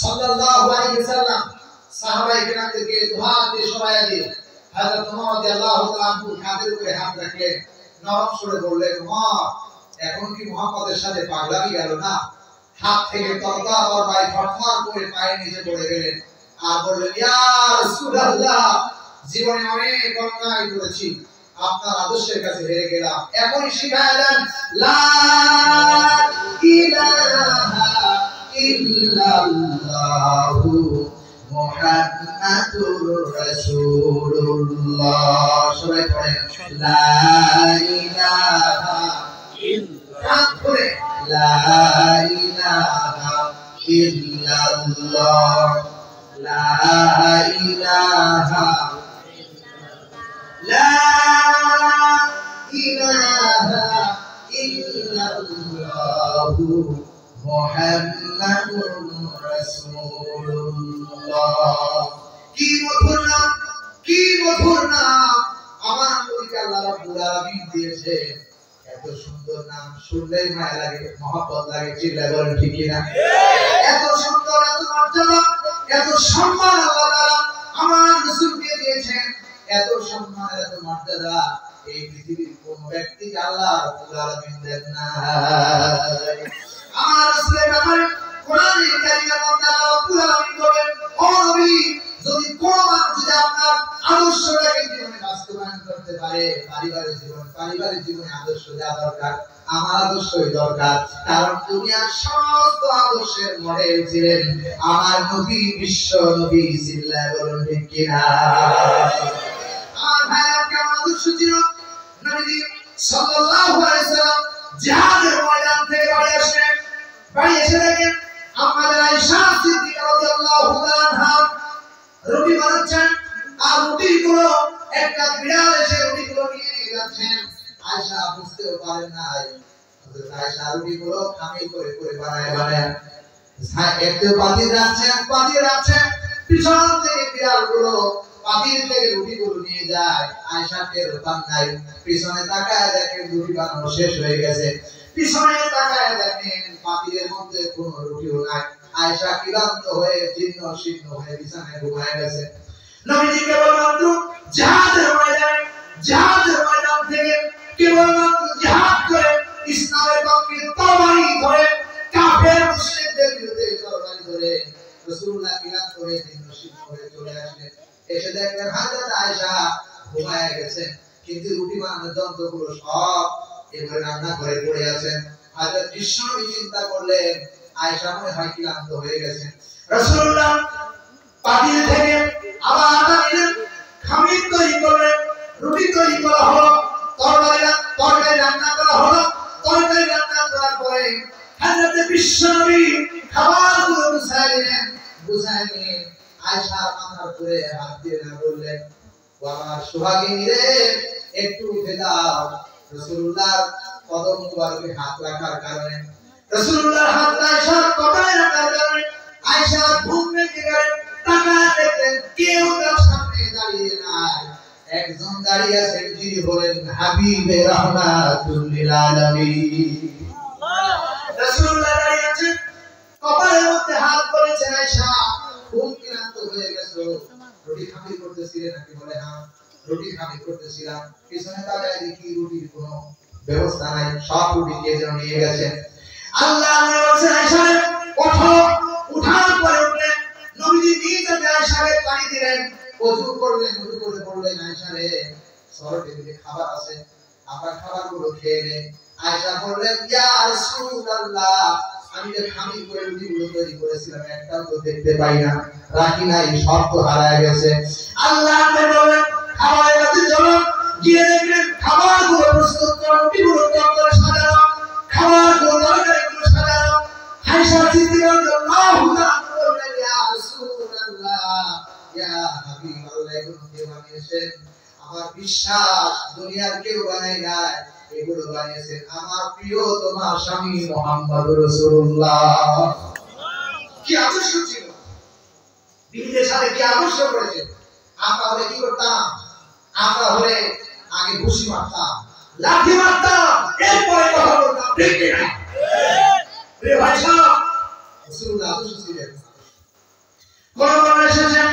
সাল্লাল্লাহু আলাইহি ওয়াসাল্লাম সাহাবায়ে কেরামদেরকে দোয়া দিয়ে সবাইয়া দিয়ে হযরত ওমর রাদিয়াল্লাহু তাআলা আনহু কাঁধের উপরে হাত রাখলেন, নরম সুরে বললেন, ওমর, এখন কি মুহাম্মদের সাথে পাগলামি গেল না? হাত থেকে তরবারি ফটফট করে পায়ের নিচে পড়ে গেলেন আর বললেন, ইয়া রাসূলুল্লাহ, জীবনে অনেক অন্যায় করেছি, আপনার আদর্শের কাছে হেরে গেলাম, এখনই শিখায়া দেন লা ইলাহা ইল্লাল্লাহু মুহাম্মাদুর রাসূলুল্লাহ। সবাই পড়েন লা ইলাহা ইল্লাল্লাহু লা ইলাহা ইল্লাল্লাহ লা ইলাহা লা ইলাহা ইল্লাল্লাহু মুহাম্মাদুর রাসূলুল্লাহ। কি মধুর নাম, কি মধুর নাম আমার নবীকে আল্লাহ রাব্বুল আলামিন দিয়েছে। এত সুন্দর নাম শুনলেই মায়া লাগে, মহব্বত লাগে। চিল্লায় বলেন ঠিক কিনা? এত সুন্দর, এত মর্যাদা, এত সম্মান আল্লাহ তাআলা আমার রাসূলকে দিয়েছেন। এত সম্মান এত মর্যাদা এই পৃথিবীর কোন ব্যক্তিকে আল্লাহ রাব্বুল আলামিন দেন না। আমার রাসূলের ব্যাপারে কোরআনের কারিমের মধ্যে আল্লাহ রাব্বুল আলামিন বলেন, ও নবী, যদি কোন মানুষ যদি আপনার আদর্শটাকে জীবনে বাস্তবায়ন করতে পারে, পারিবারিক জীবনে আদর্শ দেওয়া দরকার, আমার আদর্শই দরকার। কারণ দুনিয়ার সমস্ত আদর্শের মডেল ছিলেন আমার নবী, বিশ্ব নবী। সিল্লাহ বলুন ঠিক কিনা? আমার ভাইরা কেমন আদর্শ ছিল? নবীজি সাল্লাল্লাহু আলাইহি ওয়াসাল্লাম জিহাদের ময়দান থেকে বাড়ি এসে দেখেন আমাদের আয়েশা সিদ্দিকা রাদিয়াল্লাহু তাআলা আনহা রুটি বানাচ্ছেন, আর রুটিগুলো একটা বিড়াল এসে রুটিগুলো নিয়ে যাচ্ছেন। আয়েশা বুঝতেও পারেন নাই, হযরত আয়েশা রুটিগুলো খামিল করে করে বানায় একটু পাতিল রাখছেন, পিছন থেকে বিড়ালগুলো পাতিল থেকে রুটিগুলো নিয়ে যায়। আয়েশা টের পান নাই, পিছনে তাকায় দেখেন রুটি বানানো শেষ হয়ে গেছে। পিছনে তাকায় দেখেন পাতিলের মধ্যে কোনো রুটিও নাই। আয়েশা ক্লান্ত হয়ে জীর্ণ শীর্ণ হয়ে বিছানায় ঘুমায় গেছে। নবীজি কেবলমাত্র জিহাদের ময়দান থেকে কেবলমাত্র জিহাদ করে ইসলামের পক্ষে তরবারি ধরে কাফের মুশরিকদের বিরুদ্ধে তরবারি ধরে রাসূলুল্লাহ ক্লান্ত হয়ে জীর্ণ শীর্ণ হয়ে চলে আসলেন। এসে দেখলেন হযরত আয়েশা ঘুমায় গেছেন, কিন্তু রুটি বানানোর যন্ত্রগুলো সব এবারে রান্না করে পড়ে আছেন। হযরত বিশ্বনবী চিন্তা করলেন আয়েশা মনে হয় ক্লান্ত হয়ে গেছেন। রাসূলুল্লাহ পাতিল থেকে আবার আটা নিলেন, খামির তৈরি করলেন, রুটি তৈরি করা হলো, তরকারি রান্না করা হলো। তরকারি রান্না করার পরে হযরত বিশ্বনবী খাবারগুলো বুঝায় নিয়ে আয়েশা মাথার উপরে হাত দিয়ে বললেন, ও আমার সুহাগিনী রে, একটু উঠে দাও। রাসূলুল্লাহ কদম মুবারকে হাত রাখার কারণে, রাসূলুল্লাহর হাত আয়েশার কপালে রাখার কারণে আয়েশা ঘুম ভেঙে গেলেন। তাকায় দেখলেন কেউ তার সামনে দাঁড়িয়ে নাই, একজন দাঁড়িয়ে আছেন যিনি হলেন হাবিবে রাহমাতুল লিল আলামিন। রাসূলুল্লাহ দাঁড়িয়ে আছেন, কপালের মধ্যে হাত করেছেন। আয়েশা ঘুম ক্লান্ত হয়ে গেছে, রুটি খামির করতেছিলেন নাকি? বলে হ্যাঁ, রুটি খামির করতেছিলাম। পিছনে তাকায় দেখি রুটির কোনো ব্যবস্থা নাই, সব রুটি কে যেন নিয়ে গেছেন। আল্লাহ বলেছেন আয়েশা ওঠো। উঠার পরে উঠলেন, নবীজি নিজে আয়েশাকে পানি দিলেন, ওযু করলেন, ওযু করে বললেন আয়েশা রে, সরো টেবিলে খাবার আছে, আমরা খাবারগুলো খেয়ে নেই। আয়েশা বললেন, ইয়া রাসূলুল্লাহ, আমি যে খামির করে রুটিগুলো তৈরি করেছিলাম একটাও তো দেখতে পাই না, রাখি নাই, সব তো হারায় গেছে। আল্লাহ বললেন খাবারের কাছে চলো, গিয়ে দেখলেন খাবারগুলো প্রস্তুত করা, রুটিগুলো তরকারি সাজানো, খাবারগুলো তরকারিগুলো সাজানো। আয়েশা সিদ্দিকা রাদিয়াল্লাহু তাআলা বললেন, ইয়া রাসূলুল্লাহ, ইয়া হাবিবাল্লাহ, এগুলো কে বানিয়েছেন? আমার বিশ্বাস দুনিয়ার কেউ বানায় নাই, এগুলো বানিয়েছেন আমার প্রিয় তোমার স্বামী মুহাম্মদুর রাসূলুল্লাহ। কি আদর্শ ছিল, বিবিদের সাথে কি আদর্শ করেছে। আমরা হলে কি করতাম? আমরা হলে আগে ঘুষি মারতাম, লাঠি মারতাম, এরপরে কথা বলতাম, ঠিক কিনা? রে ভাই সাহেব, রাসূলুল্লাহ আদর্শ ছিলেন। কোন কোন এসেছেন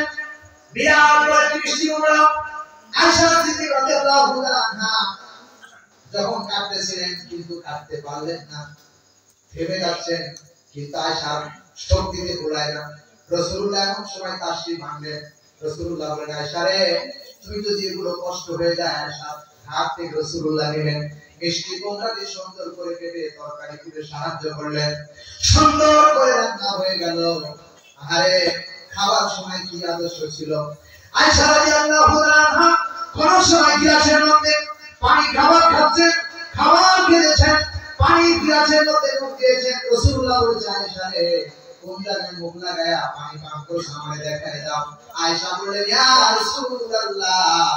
বিরাট বড় একটি বৃষ্টি উমরা, আয়েশা সিদ্দিকা রাদিয়াল্লাহু তাআলা আনহা যখন কাঁদতেছিলেন কিন্তু কাঁদতে পারলেন না, থেমে যাচ্ছেন, কিন্তু আয়েশার শক্তিতে ভুলায় না। রাসূলুল্লাহ এমন সময় তাশরি ভাঙলেন। রাসূলুল্লাহ বলেন, আয়েশা রে, তুমি যদি এগুলো কষ্ট হয়ে যায়, আয়েশা হাত থেকে রাসূলুল্লাহ নিলেন, মিষ্টি কুমড়াটি সুন্দর করে কেটে তরকারি করে সাহায্য করলেন, সুন্দর করে রান্না হয়ে গেল। আরে খাবার সময় কি আদর্শ ছিল। আয়েশা রাদিয়াল্লাহু আনহা কোন সময় গ্লাসের মধ্যে পানি খাবার খাচ্ছেন, খাবার খেয়েছেন, পানি গ্লাসের মধ্যে মুখ দিয়েছেন। রাসূলুল্লাহ বলেছেন, আয়েশা রে, কোন জায়গায় মুখ লাগায়া পানি পান করছ আমাকে দেখায় দাও। আয়েশা বললেন, ইয়া রাসূলুল্লাহ,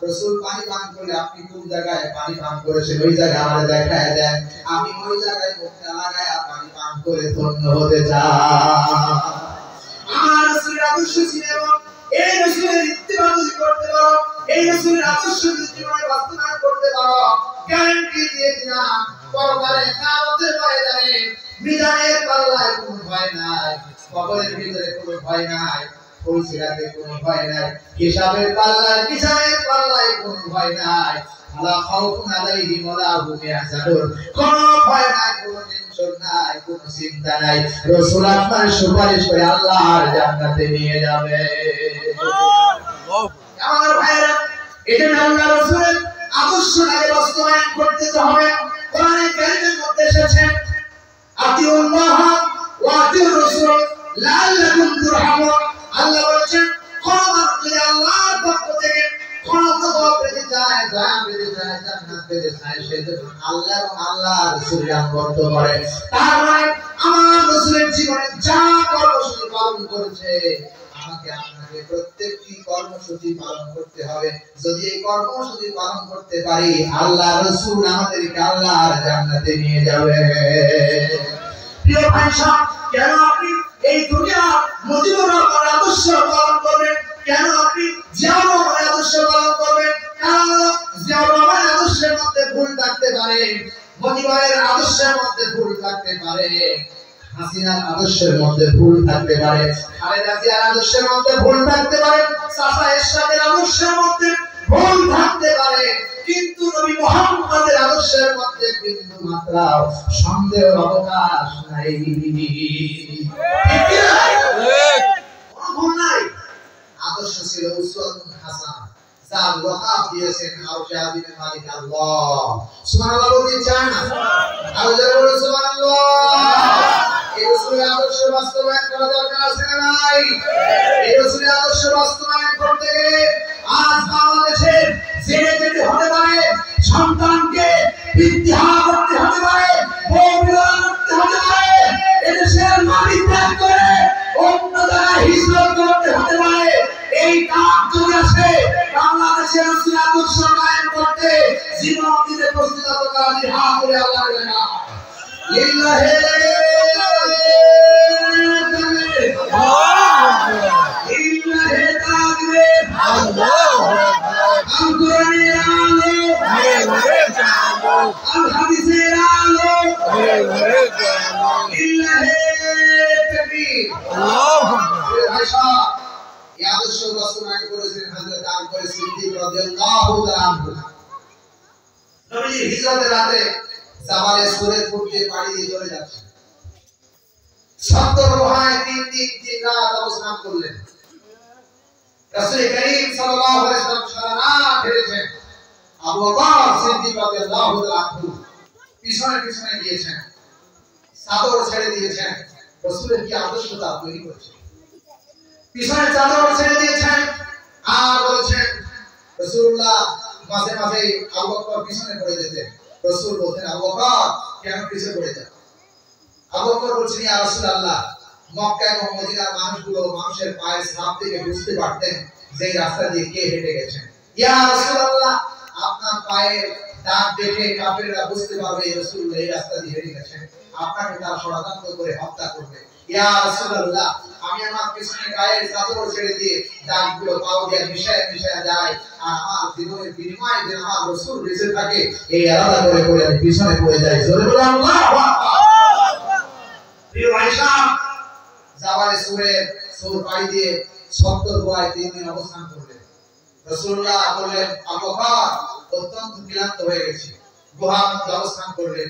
রাসূল পানি পান করলে আপনি কোন জায়গায় পানি পান করেছেন ওই জায়গা আমাকে দেখায় দেন, আমি ওই জায়গায় মুখটা লাগায়া পানি পান করে ধন্য হতে চাই। আমার রাসূলের আদর্শ ছিল, এই রাসূলের ইত্তিবা যদি করতে পারো, এই রাসূলের আদর্শ যদি জীবনে বাস্তবায়ন করতে পারো, গ্যারান্টি দিয়ে দিলাম পরকালে কিয়ামতের ময়দানে মিজানের পাল্লায় কোনো ভয় নাই, কবরের ভিতরে কোনো ভয় নাই, ফুলসিরাতে কোনো ভয় নাই, হিসাবের পাল্লায় বিচারের পাল্লায় কোনো ভয় নাই। আলা খাউফুন আলাইহিম ওয়ালা হুম ইয়াহজানুন, কোনো ভয় নাই, কোনো টেনশন নাই, কোনো চিন্তা নাই। রাসূল আপনার সুপারিশ করে আল্লাহর জান্নাতে নিয়ে যাবে। আমার ভাইরা, এজন্য আল্লাহ রাসূলের আদর্শটাকে বাস্তবায়ন করতে হবে। কোরআনে কারীমের মধ্যে এসেছে আতিউল্লাহ ওয়া আতিউর রাসূল লাআল্লাকুম তুরহামুন। আল্লাহ বলেছেন কোন মানুষ যদি আল্লাহর পক্ষ থেকে কোন দোয়া পেতে চায়, দয়া পেতে চায়, জান্নাত পেতে চায়, সে যেন আল্লাহ এবং আল্লাহর রাসূলের আনুগত্য করে। তার মানে আমার রাসূলের জীবনে যা কর্মসূচি পালন করেছে, আমাকে আপনাকে প্রত্যেকটি কর্মসূচি পালন করতে হবে। যদি এই কর্মসূচি পালন করতে পারি, আল্লাহ রাসূল আমাদেরকে আল্লাহর জান্নাতে নিয়ে যাবে। প্রিয় ভাই সাহেব, কেন আপনি এই দুনিয়া মুজিবুর রহমান আদর্শ পালন করবেন? কেন আপনি জিয়াউর রহমান আদর্শ পালন করবেন? কারণ জিয়াউর রহমান আদর্শের মধ্যে ভুল থাকতে পারে, মুজিবের আদর্শের মধ্যে ভুল থাকতে পারে, হাসিনার আদর্শের মধ্যে ভুল থাকতে পারে, খালেদা জিয়ার আদর্শের মধ্যে ভুল থাকতে পারে, চাচা এরশাদের আদর্শের মধ্যে ভুল থাকতে পারে, কিন্তু নবী মুহাম্মদের আদর্শের মধ্যে বিন্দু মাত্র সন্দেহের অবকাশ নাই। কোনো ভুল নাই। আদর্শ ছিল উসওয়াতুন হাসানাহ, যার ওয়াকাফ দিয়েছেন আওলিয়া বিন মালিক আল্লাহ। সুবহানাল্লাহ বলতে চান না? আল্লাহ বলে সুবহানাল্লাহ। এই রাসূলের আদর্শ বাস্তবায়ন করা দরকার আছে না নাই? এই রাসূলের আদর্শ বাস্তবায়ন করতে গেলে আজ বাংলাদেশে জেনে যেতে হতে পারে, সন্তানকে বিদ্যা করতে হতে পারে, বউ বিবাহ করতে হতে পারে, এদেশের মাটি ত্যাগ করে অন্য জায়গায় হিজরত করতে হতে পারে। এই কাজ যদি আসে, বাংলাদেশের রাসূলের আদর্শ কায়েম করতে জীবন দিতে প্রস্তুত থাকা জিহাদ করে আল্লাহর রাস্তা লিল্লাহি হিজরতের রাতে জাবালে সুরে ফুটে পাড়ি দিয়ে চলে যাচ্ছে। 70 রোহায় 3 রাত অবস্থান করলেন। রাসূল করিম সাল্লাল্লাহু আলাইহি ওয়াসাল্লাম সারা রাত ফিরেছেন। আবু বকর সিদ্দিক রাদিয়াল্লাহু তাআলা আনহু পিছনে পিছনে গিয়েছেন, চাদর ছেড়ে দিয়েছেন। রাসূলের কি আদর্শতা তৈরি করেছে? পিছনে চাদর ছেড়ে দিয়েছেন আর বলেছেন রাসূলুল্লাহ মাঝে মাঝে আবু বকর পিছনে পড়ে যেতেন। রাসূল বলতেন আবু বকর কেন পিছনে পড়ে যান? আবু বকর বলছেন ইয়া রাসূলুল্লাহ, মক্কা এবং মদিনার মানুষগুলো মানুষের পায়ের ছাপ থেকে বুঝতে পারতেন যে রাস্তা দিয়ে কে হেঁটে গেছেন। ইয়া রাসূলুল্লাহ, আপনার পায়ের দাগ দেখে কাফেররা বুঝতে পারবে রাসূল এই রাস্তা দিয়ে হেঁটে গেছেন, আপনাকে তারা ষড়যন্ত্র করে হত্যা করবে। ইয়া রাসূলুল্লাহ, আমি আমার পিছনে গায়ের চাদর ছেড়ে দিয়ে দাগগুলো পাও দিয়ে মিশায় মিশায় যায়, আর আমার জীবনের বিনিময়ে যে আমার রাসূল বেঁচে থাকে এই আলাদা করে করে আমি পিছনে পড়ে যাই। জোরে বলে আল্লাহু আকবার। প্রিয় ভাই সাহেব, জাবালে সুর পাড়ি দিয়ে 70 গোয়ায় 3 দিন অবস্থান করলেন। রাসূলুল্লাহ বললেন আবু বকর অত্যন্ত ক্লান্ত হয়ে গেছে, গুহার মধ্যে অবস্থান করলেন।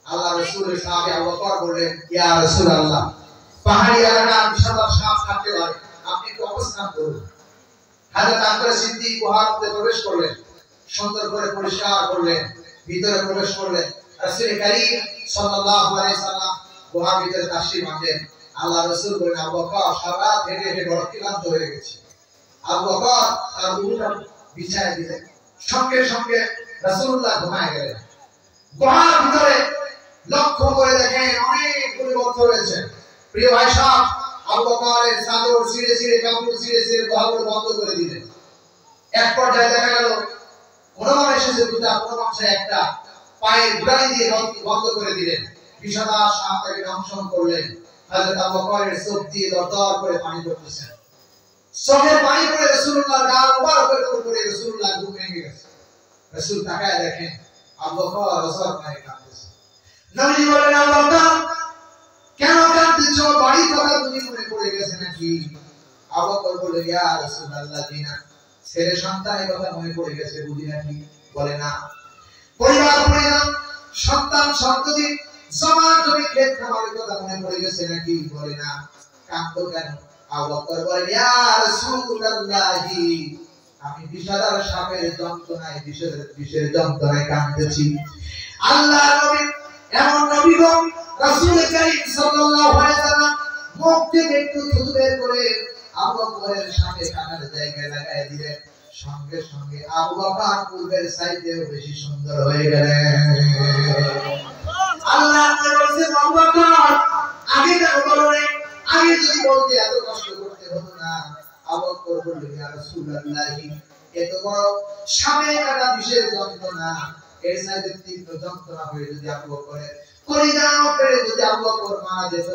আল্লাহ রাসূলের সাহাবী আবু বকর বললেন ইয়া রাসূলুল্লাহ, পাহাড়ি এলাকা বিশাল সাপ থাকতে পারে, আপনি একটু অবস্থান করুন। হযরত আকবর সিদ্দিক গুহার মধ্যে প্রবেশ করলেন, সুন্দর করে পরিষ্কার করলেন, ভিতরে প্রবেশ করলেন। রাসূল করিম সাল্লাল্লাহু আলাইহি সাল্লাম গুহার ভিতরে তাশরীফ আনলেন। আল্লাহ রাসূল বলেন আবু বকর সারা রাত হেঁটে হেঁটে বড় ক্লান্ত হয়ে গেছে। আবু বকর তার উটটা বিছায় দিলেন, সঙ্গে সঙ্গে রাসূলুল্লাহ ঘুমায় গেলেন। গুহার ভিতরে লক্ষ্য করে দেখেন অনেকগুলো গর্ত রয়েছে। প্রিয় ভাই সাহেব, আবু বকরের চাদর ছিঁড়ে ছিঁড়ে কাপড় ছিঁড়ে ছিঁড়ে গুহাগুলো বন্ধ করে দিলেন। এক পর্যায়ে দেখা গেল কোনো এসেছে দুটা, কোনো অংশে একটা, পায়ের গোড়ালি দিয়ে বন্ধ করে দিলেন। বিষধর সাপ তাকে দংশন করলেন। হযরত আবু বকরের চোখ দিয়ে দরদর করে পানি পড়তেছে। চোখে পানি পড়ে রাসূলুল্লাহ গাল মুবারকের উপরে রাসূলুল্লাহ ঘুম ভেঙে গেছে। রাসূল তাকায় দেখেন আবু বকর রসদ পায়ে কাঁদতেছে। নবীজি বলেন আবু বকর কেন কাঁদতেছো? বাড়ির কথা তুমি মনে পড়ে গেছে নাকি? আবু বকর বলে ইয়া রাসূলুল্লাহ দিনা ছেলে সন্তানের কথা মনে পড়ে গেছে বুঝি নাকি? বলে না। পরিবার পরিজন সন্তান সন্ততি জমা জমি ক্ষেত খামারের কথা মনে পড়ে গেছে নাকি? বলে না। কাঁদতো কেন? আবু বকর বলে ইয়া রাসূলুল্লাহ আমি বিষাদার সাপের যন্ত্রণায় বিষের যন্ত্রণায় কাঁদতেছি। আল্লাহ নবী এমন নবী গো রাসূল কারীম সাল্লাল্লাহু আলাইহি ওয়াসাল্লাম মুখ থেকে একটু থুতু বের করে আবু বকরের সাথে কাটার জায়গায় লাগায় দিলেন। সঙ্গে সঙ্গে আবু বকর পূর্বের চাইতেও বেশি সুন্দর হয়ে গেলেন। আল্লাহ বলেছেন আবু বকর আগে কেন বললে? আগে যদি বলতে এত কষ্ট করতে হতো না। আবু বকর বললেন ইয়া রাসূলুল্লাহ এত বড় সামনে কাটা বিষের যন্ত্রণা এর চাইতে তীব্র যন্ত্রণা হয়ে যদি আবু বকরের কলিজাও পেরে যদি আবু বকর মারা যেত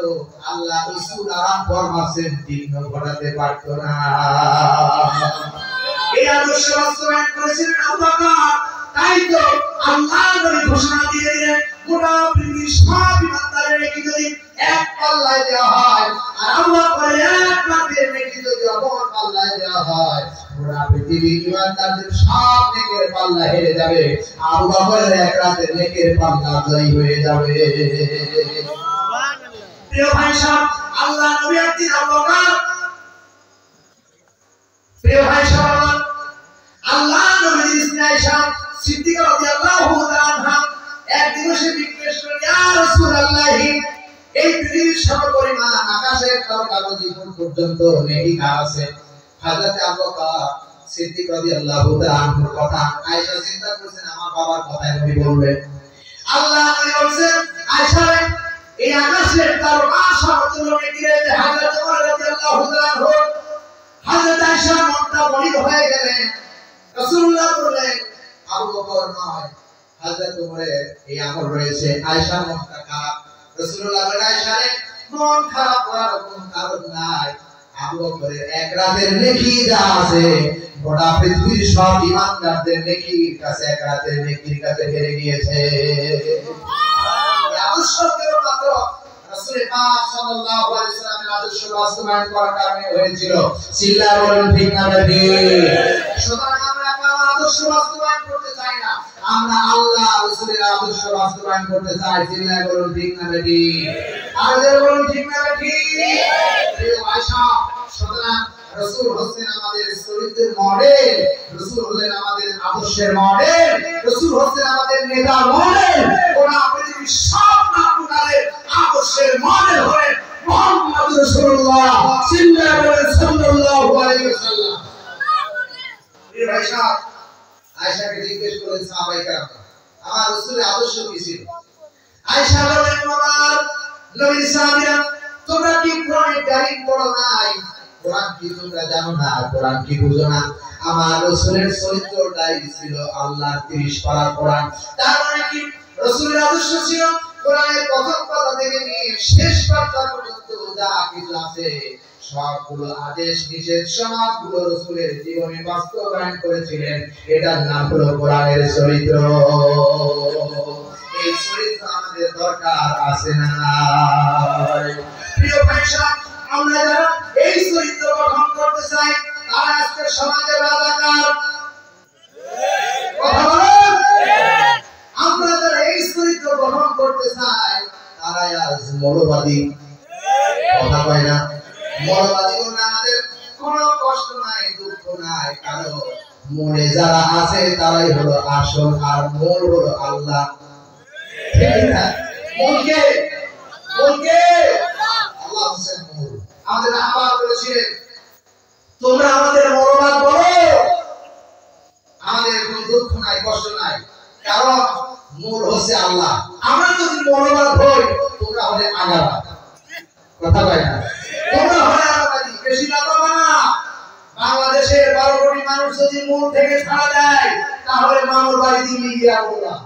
আল্লাহ রাসূল আরাম ফরমাছেন দিন ঘটাতে পারত না। এই আদর্শ বাস্তবায়ন করেছিলেন আবু বকর। তাই তো আল্লাহ নবী ঘোষণা দিয়ে দিলেন গোটা পৃথিবীর সব ইমানদারের নেকি যদি এক পাল্লায় দেওয়া হয় আর আবু বকরের এক রাতের নেকি যদি অপর পাল্লায় দেওয়া হয় গোটা পৃথিবীর ইমানদারদের সব নেকের পাল্লা হেরে যাবে। আবু বকরের এক রাতের নেকের পাল্লা জয়ী হয়ে যাবে। প্রিয় ভাই সাহেব আল্লাহ নবী একদিন আবু বকর প্রিয় ভাই সাহেব আল্লাহ নবী আয়েশা সিদ্দিকা রাদিয়াল্লাহু তাআলা এক দিবসে জিজ্ঞেস করলেন ইয়া রাসূলুল্লাহ এই পৃথিবীর সমপরিমাণ আকাশের তারকাগজি পর্যন্ত নেকি কার আছে? হযরত আবু বকর সিদ্দিক রাদিয়াল্লাহু তাআলার কথা আয়েশা চিন্তা করছেন আমার বাবার কথাই নবী বলবেন। আল্লাহ নবী বলেন আয়েশা এই আকাশের তারকা সমতুল্য নেকি যে হযরত ওমর রাদিয়াল্লাহু তাআলা হযরত আয়েশা মনটা বলিদ হয়ে গেলেন। রাসূলুল্লাহ বললেন আবু বকর নয় হযরত ওমরের এই আমল রয়েছে। আয়েশা মনটা খারাপ। রাসূলুল্লাহ বলেন আয়েশা মন খারাপ করার কোনো কারণ নাই। আবু বকরের এক রাতের নেকি যা আছে গোটা পৃথিবীর সব ইমানদারদের নেকির কাছে এক রাতের নেকির কাছে হেরে গিয়েছে। আদর্শকের মাত্র রাসূল পাক সাল্লাল্লাহু আলাইহি ওয়াসাল্লামের আদর্শ বাস্তবায়ন করার কারণে হয়েছিল। চিল্লায়ে বলেন ঠিক না বেঠিক? সুতরাং আমরা কার আদর্শ বাস্তবায়ন করতে চাই না, আমরা আল্লাহ রাসূলের আদর্শ বাস্তবায়ন করতে চাই। চিল্লায়ে বলেন ঠিক না বেঠিক? আরো বলেন ঠিক না বেঠিক? প্রিয় ভাইসা সুতরাং রাসূল হচ্ছেন আমাদের চরিত্রের মডেল, রাসূল হলেন আমাদের আদর্শের মডেল, রাসূল হচ্ছেন আমাদের নেতার মডেল। ওরা পৃথিবীর সব নামকারের আদর্শের মডেল হলেন মুহাম্মদ রাসূলুল্লাহ সাল্লাল্লাহু আলাইহি ওয়াসাল্লাম। এই ভাইসা আয়েশাকে জিজ্ঞেস করলেন সাহাবায়ে কেরাম আমার রাসূলের আদর্শ কি ছিল? আয়েশা বলেন আমার নবীর সাহাবীরা তোমরা কি কোরআনে কারীম পড়ো নাই? কোরআন কি তোমরা জানো না? কোরআন কি বুঝো না? আমার রাসূলের চরিত্রটাই ছিল আল্লাহর 30 পারা কোরআন। তার মানে কি রাসূলের আদর্শ ছিল কোরআনের প্রথম পাতা থেকে নিয়ে শেষ পাতা পর্যন্ত যা কিছু আছে সবগুলো আদেশ নিষেধ সবগুলো রাসূলের জীবনে বাস্তবায়ন করেছিলেন। এটার নাম হলো কোরআনের চরিত্র। এই চরিত্র আমাদের দরকার আছে না নাই? প্রিয় ভাইসা আমরা যারা এই চরিত্র গঠন করতে চাই তারা আজকে সমাজের রাজাকার। কথা বলেন। আমরা যারা এই চরিত্র গঠন করতে চাই তারা আজ মৌলবাদী। কথা কয় না? মৌলবাদী বলতে আমাদের কোনো কষ্ট নাই, দুঃখ নাই, কারণ মনে যারা আছে তারাই হলো আসল, আর মূল হলো আল্লাহ। ঠিক না? মূলকে আল্লাহ হচ্ছেন মূল। আমাদের আবার বলেছিলেন তোমরা আমাদের মৌলবাদ বলো, আমাদের কোনো দুঃখ নাই, কষ্ট নাই, কারণ মূল হচ্ছে আল্লাহ। আমরা যদি মৌলবাদ হই তোমরা হলে আগাবাদ। কথা কয় না? তোমরা হলে আগাবাদী। বেশি লাগাবো না। বাংলাদেশের 12 কোটি মানুষ যদি মূল থেকে ছাড়া দেয় তাহলে মামুর বাড়ি দিল্লি গিয়ে বললাম।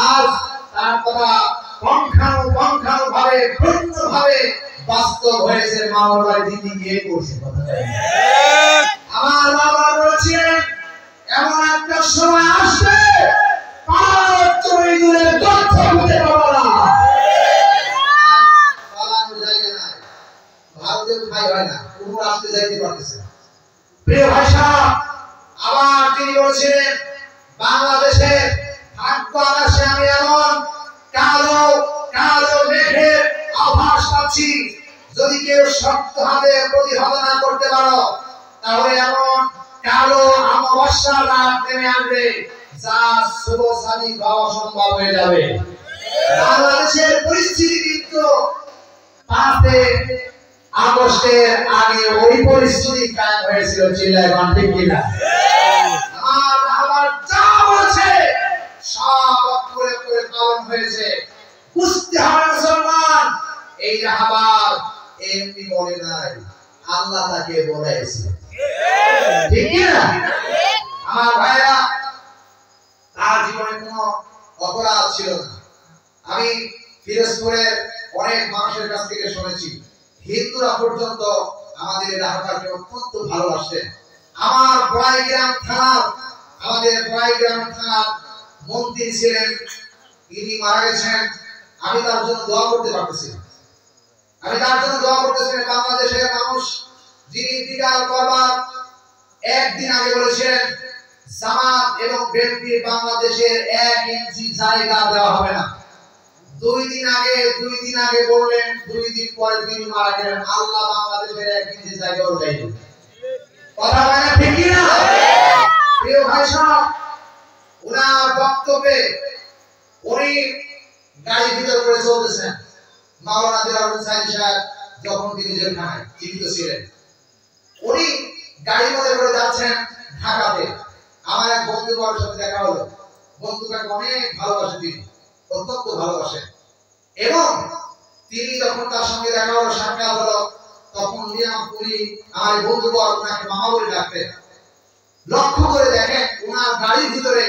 আজ তার কথা পঙ্খানুভাবে পূর্ণভাবে বাস্তব হয়েছে। মামুর বাড়ি দিল্লি গিয়ে করছে। আমার বাবা বলেছিলেন এমন একটা সময় আসবে পাঁচজনের তথ্য খুঁজে পাবো না। পালানোর জায়গা নাই। ভারতের ঠাই হয় না, কোনো রাষ্ট্রে যাইতে পারতেছে না। প্রিয় ভাই সাহেব, আবার তিনি বলেছিলেন বাংলাদেশের ভাগ্য আকাশে আমি এমন কালো কালো মেঘের আভাস পাচ্ছি, যদি কেউ শক্ত হাতে প্রতিহত না করতে পারো তাহলে এমন কালো অমাবস্যার রাত নেমে আসবে যা শুভ সাদিক হওয়া সম্ভব হয়ে যাবে। বাংলাদেশের পরিস্থিতি কিন্তু 5 আগস্টের আগে ওই পরিস্থিতি কায়েম হয়েছিল। চিল্লায় গান ঠিক কিনা? আমার যা বলছে সব অক্ষরে অক্ষরে পালন হয়েছে। বুঝতে হবে মুসলমান, এই রাহাবার এমনি বলে নাই, আল্লাহ তাকে বলেছে। ঠিক কিনা? আমার ভাইরা, তার জীবনে কোনো অপরাধ ছিল না। আমি ফিরোজপুরের অনেক মানুষের কাছ থেকে শুনেছি হিন্দুরা পর্যন্ত আমাদের রাহাবারকে অত্যন্ত ভালোবাসতেন। আমাদের বড়াইগ্রাম থানার মন্ত্রী ছিলেন, তিনি মারা গেছেন। আমি তার জন্য দোয়া করতে পারতেছি। বাংলাদেশের মানুষ যিনি ইন্তিকাল করবার একদিন আগে বলেছেন জামাত এবং বিএনপি বাংলাদেশের 1 ইঞ্চি জায়গা দেওয়া হবে না। 2 দিন আগে বললেন, 2 দিন পরে তিনি মারা গেলেন। আল্লাহ বাংলাদেশের 1 ইঞ্চি জায়গাও দেয়নি। কথা বলেন ঠিক কি না? প্রিয় ভাই সাহেব, ওনার বক্তব্যে উনি গাড়ি ভিতর করে চলতেছেন। মাওলানা দিলাওয়ার হোসেন সাহেব যখন তিনি জেলখানায় জীবিত ছিলেন, উনি গাড়ির মধ্যে করে যাচ্ছেন ঢাকাতে। আমার এক বন্ধুর সাথে দেখা হলো। বন্ধুকে অনেক ভালোবাসে, তিনি অত্যন্ত ভালোবাসেন। এবং তিনি যখন তার সঙ্গে দেখা হলো, সাক্ষাৎ হলো, তখন উনি আমার বন্ধুবর ওনাকে মামা বলে ডাকতেন। লক্ষ্য করে দেখেন ওনার গাড়ির ভিতরে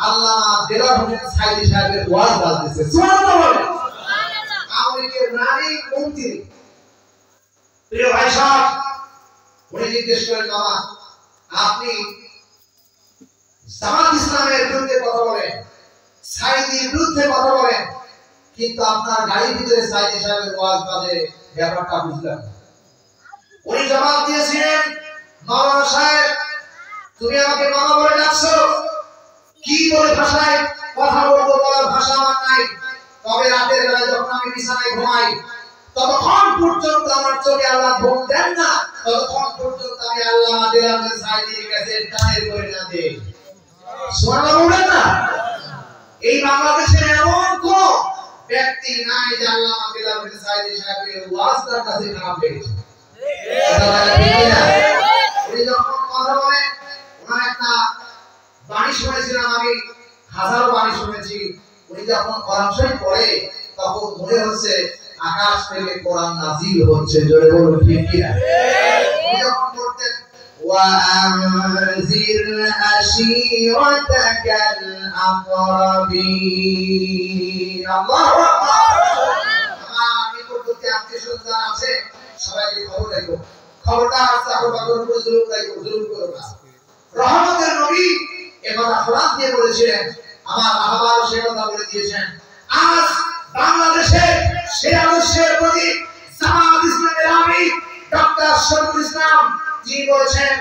আল্লামা দেলোয়ার হোসেন সাইদি সাহেবের ওয়াজ বাজতেছে। সুবহানাল্লাহ বলেন। আওয়ামী লীগের নারী মন্ত্রী। প্রিয় ভাই সাহেব, উনি জিজ্ঞেস করেন, মামা আপনি জামাত ইসলামের বিরুদ্ধে কথা বলেন, সাইদির বিরুদ্ধে কথা বলেন, কিন্তু আপনার গাড়ির ভিতরে সাইদি সাহেবের ওয়াজ বাজে, ব্যাপারটা বুঝলাম না। উনি জবাব দিয়েছিলেন, মাওলানা সাহেব তুমি আমাকে মামা বলে ডাকছো, কি বলে ভাষায় কথা বলবো বলার ভাষা আমার নাই। তবে রাতের বেলা যখন আমি বিছানায় ঘুমাই ততক্ষণ পর্যন্ত আমার চোখে আল্লাহ ঘুম দেন না, ততক্ষণ পর্যন্ত আমি আল্লাহ দিলামের সাইদির কাছে কানের করে না দেই। সুবহানাল্লাহ বলেন না? এই বাংলাদেশের এমন কোন ব্যক্তি নাই যে আল্লাহ দিলামের সাইদি সাহেবের ওয়াজ তার কাছে খারাপ লেগেছে। উনি যখন কথা বলেন, ওনার একটা বাণী শুনেছিলাম, আমি হাজারো বাণী শুনেছি। উনি যখন কোরআন শরীফ পড়ে তখন মনে হচ্ছে আকাশ থেকে কোরআন নাযিল হচ্ছে। জোরে বলুন ঠিক কি না? উনি যখন পড়তেন وأنذر عشيرتك الأقربين, আল্লাহু আকবার। আমার নিকটবর্তী আত্মীয়স্বজন আছে, সবাইকে খবর রাখো, খবরটা চাকর বাকর উপর জুলুম করো না। রহমতের নবী একথা কোরআন দিয়ে বলেছিলেন, আমার রাহবার সে কথা বলে দিয়েছেন। আজ বাংলাদেশে সেই আদর্শের প্রতি জামাত ইসলামের আমির ডক্টর শরীফুল ইসলাম তিনি বলেছেন,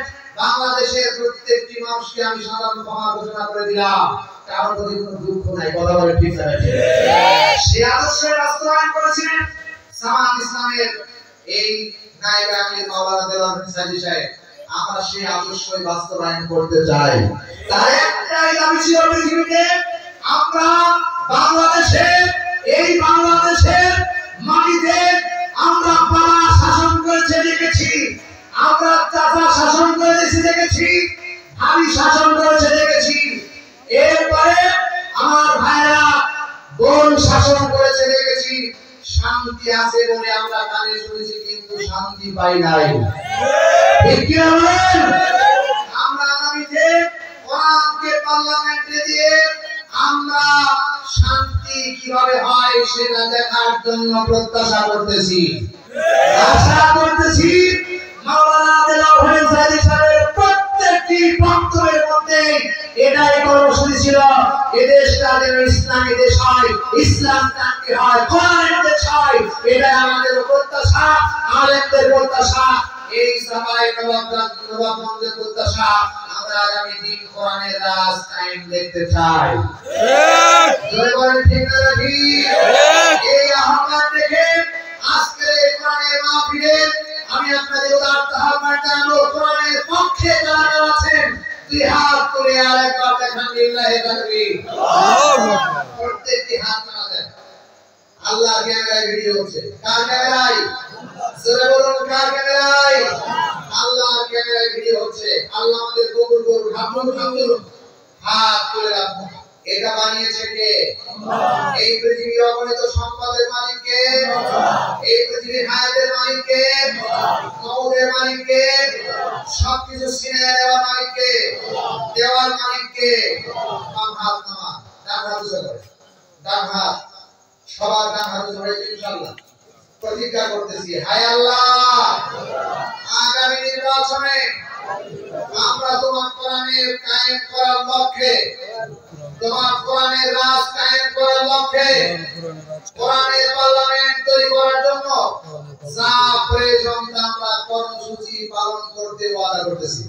বাংলাদেশের প্রত্যেকটি মানুষকে আমি সাধারণ ক্ষমা ঘোষণা করে দিলাম, কারোর প্রতি কোনো দুঃখ নাই। কথা বলে ঠিক আছে? সেই আদর্শের বাস্তবায়ন করেছিলেন জামাত ইসলামের এই নায়েবে আমির মাওলানা দেলোয়ার হোসেন সাইদি সাহেব। আমরা সেই আদর্শই বাস্তবায়ন করতে চাই। তার একটাই দাবি ছিল পৃথিবীতে, আমরা বাংলাদেশের মাটিতে আমরা বাবা শাসন করেছে দেখেছি, আমরা চাচা শাসন করেছে দেখেছি, ভাবি শাসন করেছে দেখেছি, এরপরে আমার ভাইরা বোন শাসন করেছে দেখেছি। শান্তি আছে বলে আমরা কানে শুনেছি, কিন্তু শান্তি পাই নাই। ঠিক কি বলেন? আমরা আগামীতে কোরআনকে পার্লামেন্টে দিয়ে আমরা শান্তি কিভাবে হয় সেটা দেখার জন্য প্রত্যাশা করতেছি, আশা করতেছি। মাওলানা দেলোয়ার হোসেন সাইদি সাহেবের প্রত্যেকটি বক্তব্যের মধ্যে এটাই কর্মসূচি ছিল, এদেশটা যেন ইসলামী দেশ হয়, ইসলাম কাকে হয়, কোরআনের দেশ হয়। এটাই আমাদের প্রত্যাশা, আলেমদের প্রত্যাশা। এই সবাই নবাবগঞ্জের প্রত্যাশা আমরা আগামী দিন কোরআনের রাজ কায়েম দেখতে চাই। জয় বলেন ঠিক না ঠিক? এই আহ্বান দেখে আজকে এই কোরআনের মাহফিলে আমি আপনাদের উদাত্ত আহ্বান জানাবো, কোরআনের পক্ষে যারা আছেন দুই হাত তুলে আরেকবার দেখান লিল্লাহি তাকবীর। প্রত্যেকটি হাত নাড়াবেন। আল্লাহ ক্যামেরায় ভিডিও হচ্ছে। কার ক্যামেরায়? জোরে বলুন কার ক্যামেরায়? আল্লাহ ক্যামেরায় ভিডিও হচ্ছে। আল্লাহ আমাদের কবুল করুন। হাত তুলে রাখুন। এটা বানিয়েছে কে? এই পৃথিবীর অগণিত সম্পদের মালিক কে? এই পৃথিবীর হায়াতের মালিক কে? মওতের মালিক কে? সবকিছু ছিনিয়ে নেওয়ার মালিক কে? দেওয়ার মালিক কে? বাম হাত নামা, ডান হাত উঁচু করে। ডান হাত, সবার ডান হাত উঁচু করে ইনশাআল্লাহ প্রতিজ্ঞা করতেছি, হায় আল্লাহ আগামী নির্বাচনে আমরা তোমার কোরআনের কায়েম করার লক্ষ্যে, তোমার কোরআনের রাজ কায়েম করার লক্ষ্যে, কোরআনের পার্লামেন্ট তৈরি করার জন্য যা প্রয়োজন আমরা কর্মসূচি পালন করতে ওয়াদা করতেছি।